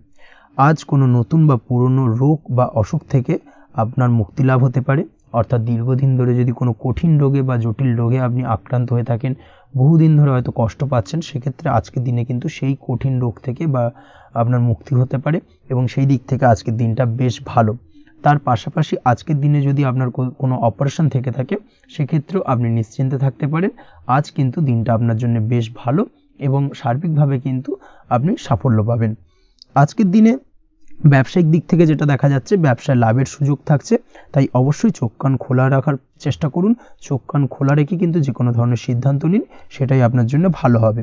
আজ কোনো নতুন বা পুরনো রোগ বা অসুখ থেকে আপনার মুক্তি লাভ হতে পারে। অর্থাৎ দীর্ঘদিন ধরে যদি কোনো কঠিন রোগে বা জটিল রোগে আপনি আক্রান্ত হয়ে থাকেন, বহুদিন ধরে হয়তো কষ্ট পাচ্ছেন, সেক্ষেত্রে আজকের দিনে কিন্তু সেই কঠিন রোগ থেকে বা আপনার মুক্তি হতে পারে এবং সেই দিক থেকে আজকের দিনটা বেশ ভালো। তার পাশাপাশি আজকের দিনে যদি আপনার কোনো অপারেশন থেকে থাকে, সেক্ষেত্রেও আপনি নিশ্চিন্তে থাকতে পারেন। আজ কিন্তু দিনটা আপনার জন্য বেশ ভালো এবং সার্বিকভাবে কিন্তু আপনি সাফল্য পাবেন। আজকের দিনে ব্যবসায়িক দিক থেকে যেটা দেখা যাচ্ছে, ব্যবসায় লাভের সুযোগ থাকছে, তাই অবশ্যই চোখ কান খোলা রাখার চেষ্টা করুন। চোখ কান খোলা রেখে কিন্তু যে কোনো ধরনের সিদ্ধান্ত নিন, সেটাই আপনার জন্য ভালো হবে।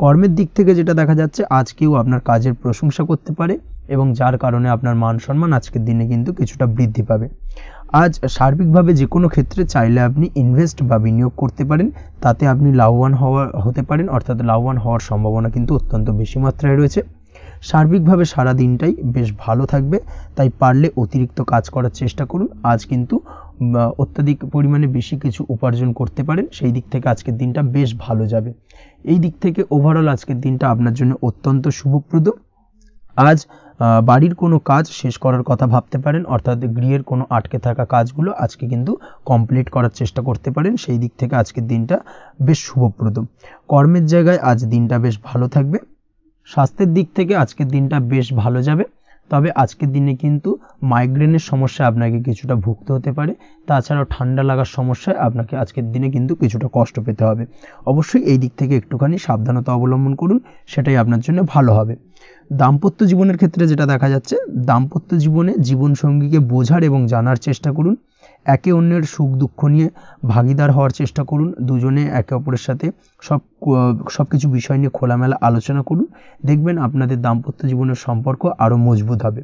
কর্মের দিক থেকে যেটা দেখা যাচ্ছে, আজ কেউ আপনার কাজের প্রশংসা করতে পারে এবং যার কারণে আপনার মান সম্মান আজকের দিনে কিন্তু কিছুটা বৃদ্ধি পাবে। আজ সার্বিকভাবে যে কোনো ক্ষেত্রে চাইলে আপনি ইনভেস্ট বা বিনিয়োগ করতে পারেন, তাতে আপনি লাভবান হতে পারেন। অর্থাৎ লাভবান হওয়ার সম্ভাবনা কিন্তু অত্যন্ত বেশি মাত্রায় রয়েছে। সার্বিকভাবে সারা দিনটাই বেশ ভালো থাকবে, তাই পারলে অতিরিক্ত কাজ করার চেষ্টা করুন। আজ কিন্তু অত্যাধিক পরিমাণে বেশি কিছু উপার্জন করতে পারেন, সেই দিক থেকে আজকের দিনটা বেশ ভালো যাবে। এই দিক থেকে ওভারঅল আজকের দিনটা আপনার জন্য অত্যন্ত শুভপ্রদ। আজ বাড়ির কোনো কাজ শেষ করার কথা ভাবতে পারেন, অর্থাৎ গৃহের কোনো আটকে থাকা কাজগুলো আজকে কিন্তু কমপ্লিট করার চেষ্টা করতে পারেন। সেই দিক থেকে আজকের দিনটা বেশ শুভপ্রদ। কর্মের জায়গায় আজ দিনটা বেশ ভালো থাকবে। স্বাস্থ্যের দিক থেকে আজকের দিনটা বেশ ভালো যাবে, তবে আজকের দিনে কিন্তু মাইগ্রেনের সমস্যা আপনাকে কিছুটা ভুগতে হতে পারে। তাছাড়াও ঠান্ডা লাগার সমস্যায় আপনাকে আজকের দিনে কিন্তু কিছুটা কষ্ট পেতে হবে। অবশ্যই এই দিক থেকে একটুখানি সাবধানতা অবলম্বন করুন, সেটাই আপনার জন্য ভালো হবে। দাম্পত্য জীবনের ক্ষেত্রে যেটা দেখা যাচ্ছে, দাম্পত্য জীবনে জীবনসঙ্গীকে বোঝার এবং জানার চেষ্টা করুন। একে অন্যের সুখ দুঃখ নিয়ে ভাগিদার হওয়ার চেষ্টা করুন। দুজনে একে অপরের সাথে সব কিছু বিষয় নিয়ে খোলামেলা আলোচনা করুন। দেখবেন আপনাদের দাম্পত্য জীবনের সম্পর্ক আরও মজবুত হবে।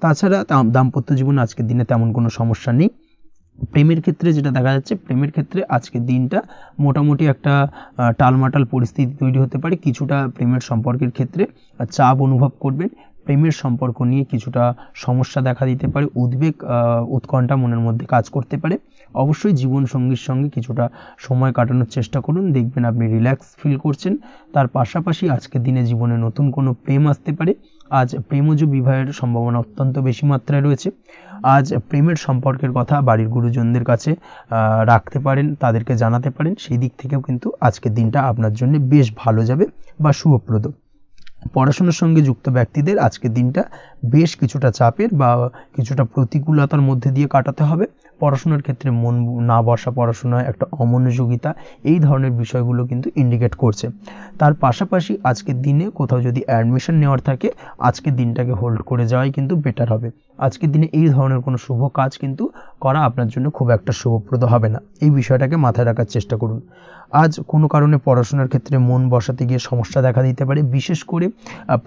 তাছাড়া দাম্পত্য জীবনে আজকের দিনে তেমন কোনো সমস্যা নেই। প্রেমের ক্ষেত্রে যেটা দেখা যাচ্ছে, প্রেমের ক্ষেত্রে আজকের দিনটা মোটামুটি একটা টালমাটাল পরিস্থিতি তৈরি হতে পারে। কিছুটা প্রেমের সম্পর্কের ক্ষেত্রে চাপ অনুভব করবেন। প্রেমের সম্পর্ক নিয়ে কিছুটা সমস্যা দেখা দিতে পারে। উদ্বেগ উৎকণ্ঠা মনের মধ্যে কাজ করতে পারে। অবশ্যই জীবন সঙ্গীর সঙ্গে কিছুটা সময় কাটানোর চেষ্টা করুন, দেখবেন আপনি রিল্যাক্স ফিল করছেন। তার পাশাপাশি আজকের দিনে জীবনে নতুন কোনো প্রেম আসতে পারে। আজ প্রেমজ বিবাহের সম্ভাবনা অত্যন্ত বেশি মাত্রায় রয়েছে। আজ প্রেমের সম্পর্কের কথা বাড়ির গুরুজনদের কাছে রাখতে পারেন, তাদেরকে জানাতে পারেন। সেই দিক থেকেও কিন্তু আজকের দিনটা আপনার জন্য বেশ ভালো যাবে বা শুভপ্রদ। পড়াশোনার সঙ্গে যুক্ত ব্যক্তিদের আজকের দিনটা বেশ কিছুটা চাপের বা কিছুটা প্রতিকূলতার মধ্যে দিয়ে কাটাতে হবে। পড়াশোনার ক্ষেত্রে মন না বসা, পড়াশোনায় একটা অমনোযোগিতা, এই ধরনের বিষয়গুলো কিন্তু ইন্ডিকেট করছে। তার পাশাপাশি আজকের দিনে কোথাও যদি অ্যাডমিশন নেওয়ার থাকে, আজকের দিনটাকে হোল্ড করে যাওয়াই কিন্তু বেটার হবে। আজকের দিনে এই ধরনের কোনো শুভ কাজ কিন্তু করা আপনার জন্য খুব একটা শুভপ্রদ হবে না। এই বিষয়টাকে মাথায় রাখার চেষ্টা করুন। আজ কোনো কারণে পড়াশোনার ক্ষেত্রে মন বসাতে গিয়ে সমস্যা দেখা দিতে পারে, বিশেষ করে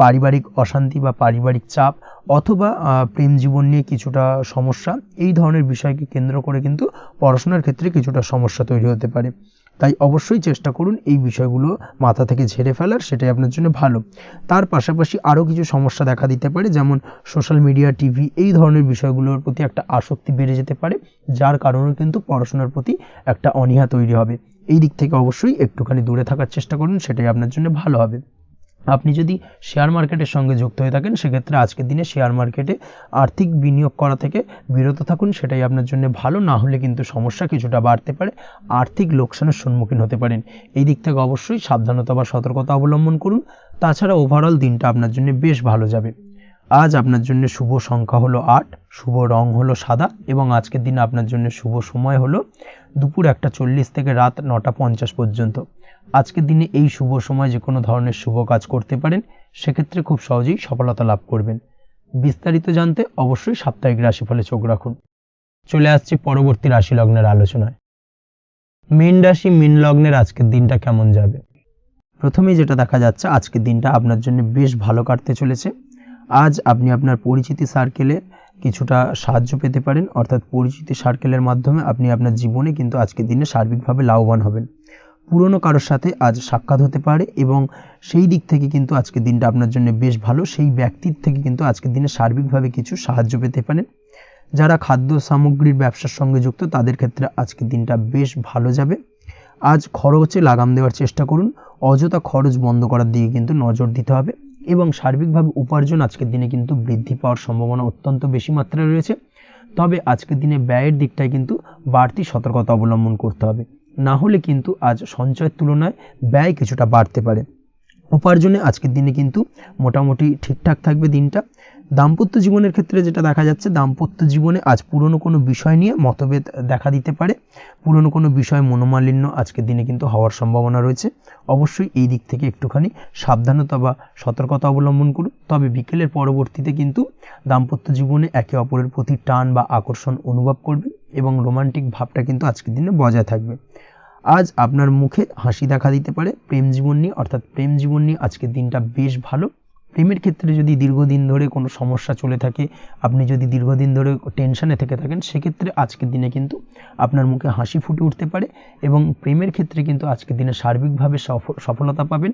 পারিবারিক অশান্তি বা পারিবারিক চাপ অথবা প্রেম জীবন নিয়ে কিছুটা সমস্যা, এই ধরনের বিষয়কে কেন্দ্র করে কিন্তু পড়াশোনার ক্ষেত্রে কিছুটা সমস্যা তৈরি হতে পারে। তাই অবশ্যই চেষ্টা করুন এই বিষয়গুলো মাথা থেকে ঝেড়ে ফেলার, সেটাই আপনার জন্য ভালো। তার পাশাপাশি আরও কিছু সমস্যা দেখা দিতে পারে, যেমন সোশ্যাল মিডিয়া, টিভি, এই ধরনের বিষয়গুলোর প্রতি একটা আসক্তি বেড়ে যেতে পারে, যার কারণে কিন্তু পড়াশোনার প্রতি একটা অনীহা তৈরি হবে। এই দিক থেকে অবশ্যই একটুখানি দূরে থাকার চেষ্টা করুন, সেটাই আপনার জন্য ভালো হবে। আপনি যদি শেয়ার মার্কেটের সঙ্গে যুক্ত হয়ে থাকেন, সেক্ষেত্রে আজকের দিনে শেয়ার মার্কেটে আর্থিক বিনিয়োগ করা থেকে বিরত থাকুন, সেটাই আপনার জন্য ভালো। না হলে কিন্তু সমস্যা কিছুটা বাড়তে পারে, আর্থিক লোকসানের সম্মুখীন হতে পারেন। এই দিক থেকে অবশ্যই সাবধানতা বা সতর্কতা অবলম্বন করুন। তাছাড়া ওভারঅল দিনটা আপনার জন্য বেশ ভালো যাবে। আজ আপনার জন্য শুভ সংখ্যা হলো 8, শুভ রং হলো সাদা, এবং আজকের দিনে আপনার জন্য শুভ সময় হলো দুপুর 1:40 থেকে রাত 9:50 পর্যন্ত। আজকের দিনে এই শুভ সময় যে কোনো ধরনের শুভ কাজ করতে পারেন, সেক্ষেত্রে খুব সহজেই সফলতা লাভ করবেন। বিস্তারিত জানতে অবশ্যই সাপ্তাহিক রাশিফলে চোখ রাখুন। চলে আসছি পরবর্তী রাশি লগ্নের আলোচনায়। মীন রাশি, মীন লগ্নের আজকের দিনটা কেমন যাবে? প্রথমেই যেটা দেখা যাচ্ছে, আজকের দিনটা আপনার জন্য বেশ ভালো কাটতে চলেছে। আজ আপনি আপনার পরিচিতি সার্কেলে কিছুটা সাহায্য পেতে পারেন, অর্থাৎ পরিচিতি সার্কেলের মাধ্যমে আপনি আপনার জীবনে কিন্তু আজকের দিনে সার্বিকভাবে লাভবান হবেন। পুরনো কারোর সাথে আজ সাক্ষাৎ হতে পারে, এবং সেই দিক থেকে কিন্তু আজকের দিনটা আপনার জন্য বেশ ভালো। সেই ব্যক্তির থেকে কিন্তু আজকের দিনে সার্বিকভাবে কিছু সাহায্য পেতে পারেন। যারা খাদ্য সামগ্রীর ব্যবসার সঙ্গে যুক্ত, তাদের ক্ষেত্রে আজকের দিনটা বেশ ভালো যাবে। আজ খরচে লাগাম দেওয়ার চেষ্টা করুন, অযথা খরচ বন্ধ করার দিকে কিন্তু নজর দিতে হবে, এবং সার্বিকভাবে উপার্জন আজকের দিনে কিন্তু বৃদ্ধি পাওয়ার সম্ভাবনা অত্যন্ত বেশি মাত্রায় রয়েছে। তবে আজকের দিনে ব্যয়ের দিকটায় কিন্তু বাড়তি সতর্কতা অবলম্বন করতে হবে, না হলে কিন্তু আজ সঞ্চয়ের তুলনায় ব্যয় কিছুটা বাড়তে পারে। উপার্জনে আজকের দিনে কিন্তু মোটামুটি ঠিকঠাক থাকবে দিনটা। দাম্পত্য জীবনের ক্ষেত্রে যেটা দেখা যাচ্ছে, দাম্পত্য জীবনে আজ পুরনো কোনো বিষয় নিয়ে মতভেদ দেখা দিতে পারে, পুরনো কোনো বিষয় মনোমালিন্য আজকের দিনে কিন্তু হওয়ার সম্ভাবনা রয়েছে। অবশ্যই এই দিক থেকে একটুখানি সাবধানতা বা সতর্কতা অবলম্বন করুন। তবে বিকেলের পরবর্তীতে কিন্তু দাম্পত্য জীবনে একে অপরের প্রতি টান বা আকর্ষণ অনুভব করবে, এবং রোমান্টিক ভাবটা কিন্তু আজকের দিনে বজায় থাকবে। আজ আপনার মুখে হাসি দেখা দিতে পারে প্রেম জীবন নিয়ে, অর্থাৎ প্রেম জীবন নিয়ে আজকের দিনটা বেশ ভালো। প্রেমের ক্ষেত্রে যদি দীর্ঘদিন ধরে কোনো সমস্যা চলে থাকে, আপনি যদি দীর্ঘদিন ধরে টেনশনে থেকে থাকেন, সেক্ষেত্রে আজকের দিনে কিন্তু আপনার মুখে হাসি ফুটে উঠতে পারে, এবং প্রেমের ক্ষেত্রে কিন্তু আজকের দিনে সার্বিকভাবে সফলতা পাবেন।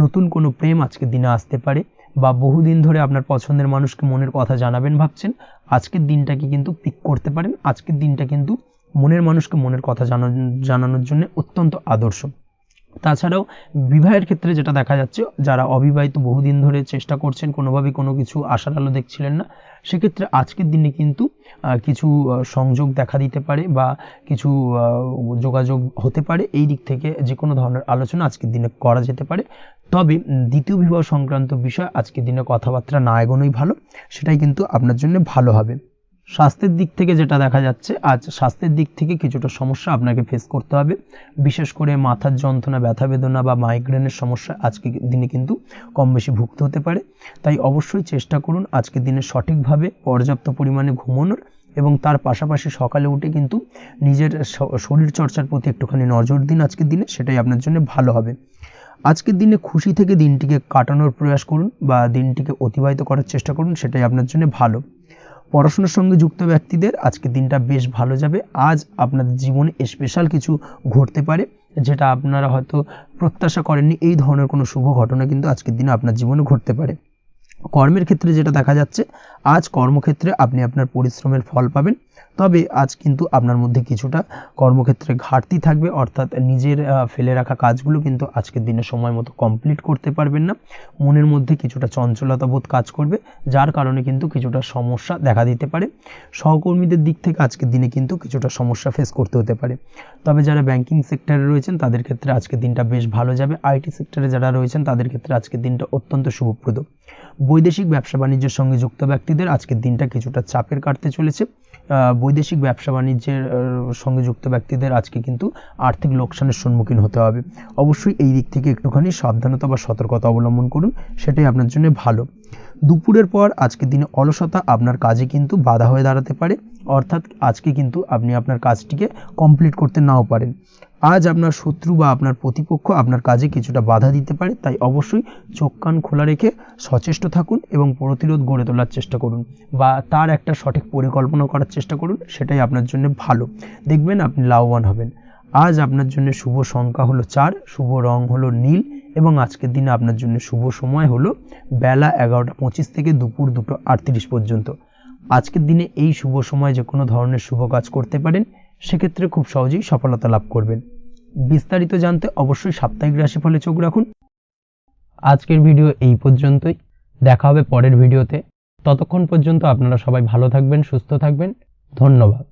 নতুন কোনো প্রেম আজকের দিনে আসতে পারে, বা বহুদিন ধরে আপনার পছন্দের মানুষকে মনের কথা জানাবেন ভাবছেন, আজকের দিনটাকে কিন্তু পিক করতে পারেন। আজকের দিনটা কিন্তু মনের মানুষকে মনের কথা জানানোর জন্য অত্যন্ত আদর্শ। তাছাড়াও বিবাহের ক্ষেত্রে যেটা দেখা যাচ্ছে, যারা অবিবাহিত বহুদিন ধরে চেষ্টা করছেন, কোনোভাবে কোনো কিছু আশার আলো দেখছিলেন না, সেক্ষেত্রে আজকের দিনে কিন্তু কিছু সংযোগ দেখা দিতে পারে, বা কিছু যোগাযোগ হতে পারে। এই দিক থেকে যে কোনো ধরনের আলোচনা আজকের দিনে করা যেতে পারে। তবে দ্বিতীয় বিবাহ সংক্রান্ত বিষয় আজকের দিনে কথাবার্তা না এগোনোই ভালো, সেটাই কিন্তু আপনার জন্য ভালো হবে। স্বাস্থ্যের দিক থেকে যেটা দেখা যাচ্ছে, আজ স্বাস্থ্যের দিক থেকে কিছুটা সমস্যা আপনাকে ফেস করতে হবে, বিশেষ করে মাথার যন্ত্রণা, ব্যথা বেদনা বা মাইগ্রেনের সমস্যা আজকের দিনে কিন্তু কম বেশি ভুগতে হতে পারে। তাই অবশ্যই চেষ্টা করুন আজকের দিনে সঠিকভাবে পর্যাপ্ত পরিমাণে ঘুমানোর, এবং তার পাশাপাশি সকালে উঠে কিন্তু নিজের শরীর চর্চার প্রতি একটুখানি নজর দিন আজকের দিনে, সেটাই আপনার জন্য ভালো হবে। আজকের দিনে খুশি থেকে দিনটিকে কাটানোর প্রয়াস করুন, বা দিনটিকে অতিবাহিত করার চেষ্টা করুন, সেটাই আপনার জন্য ভালো। পড়াশোনার সঙ্গে যুক্ত ব্যক্তিদের আজকের দিনটা বেশ ভালো যাবে। আজ আপনাদের জীবনে স্পেশাল কিছু ঘটতে পারে, যেটা আপনারা হয়তো প্রত্যাশা করেননি। এই ধরনের কোনো শুভ ঘটনা কিন্তু আজকের দিনে আপনার জীবনে ঘটতে পারে। কর্মের ক্ষেত্রে যেটা দেখা যাচ্ছে, আজ কর্মক্ষেত্রে আপনি আপনার পরিশ্রমের ফল পাবেন। তবে আজ কিন্তু আপনার মধ্যে কিছুটা কর্মক্ষেত্রে ঘাটতি থাকবে, অর্থাৎ নিজের ফেলে রাখা কাজগুলো কিন্তু আজকের দিনে সময় মতো কমপ্লিট করতে পারবেন না। মনের মধ্যে কিছুটা চঞ্চলতা বোধ কাজ করবে, যার কারণে কিন্তু কিছুটা সমস্যা দেখা দিতে পারে। সহকর্মীদের দিক থেকে আজকের দিনে কিন্তু কিছুটা সমস্যা ফেস করতে হতে পারে। তবে যারা ব্যাংকিং সেক্টরে রয়েছেন, তাদের ক্ষেত্রে আজকের দিনটা বেশ ভালো যাবে। আইটি সেক্টরে যারা রয়েছেন, তাদের ক্ষেত্রে আজকের দিনটা অত্যন্ত শুভপ্রদ। বৈদেশিক ব্যবসা বাণিজ্যের সঙ্গে যুক্ত ব্যক্তিদের আজকের দিনটা কিছুটা চাপের কাটতে চলেছে। বৈদেশিক ব্যবসা বাণিজ্যের সঙ্গে যুক্ত ব্যক্তিদের আজকে কিন্তু আর্থিক লোকসানের সম্মুখীন হতে হবে। অবশ্যই এই দিক থেকে একটুখানি সাবধানতা বা সতর্কতা অবলম্বন করুন, সেটাই আপনার জন্য ভালো। দুপুরের পর আজকের দিনে অলসতা আপনার কাজে কিন্তু বাধা হয়ে দাঁড়াতে পারে, অর্থাৎ আজকে কিন্তু আপনি আপনার কাজটিকে কমপ্লিট করতে নাও পারেন। আজ আপনার শত্রু বা আপনার প্রতিপক্ষ আপনার কাজে কিছুটা বাধা দিতে পারে, তাই অবশ্যই চোখ কান খোলা রেখে সচেষ্ট থাকুন এবং প্রতিরোধ গড়ে তোলার চেষ্টা করুন বা তার একটা সঠিক পরিকল্পনা করার চেষ্টা করুন, সেটাই আপনার জন্য ভালো। দেখবেন আপনি লাভবান হবেন। আজ আপনার জন্য শুভ সংখ্যা হলো 4, শুভ রং হলো নীল এবং আজকের দিনে আপনার জন্য শুভ সময় হলো বেলা 11:25 থেকে দুপুর 2:38 পর্যন্ত। আজকের দিনে এই শুভ সময় যে কোনো ধরনের শুভ কাজ করতে পারেন, সেক্ষেত্রে খুব সহজেই সফলতা লাভ করবেন। বিস্তারিত জানতে অবশ্যই সাপ্তাহিক রাশিফলে চোখ রাখুন। আজকের ভিডিও এই পর্যন্তই, দেখা হবে পরের ভিডিওতে। ততক্ষণ পর্যন্ত আপনারা সবাই ভালো থাকবেন, সুস্থ থাকবেন। ধন্যবাদ।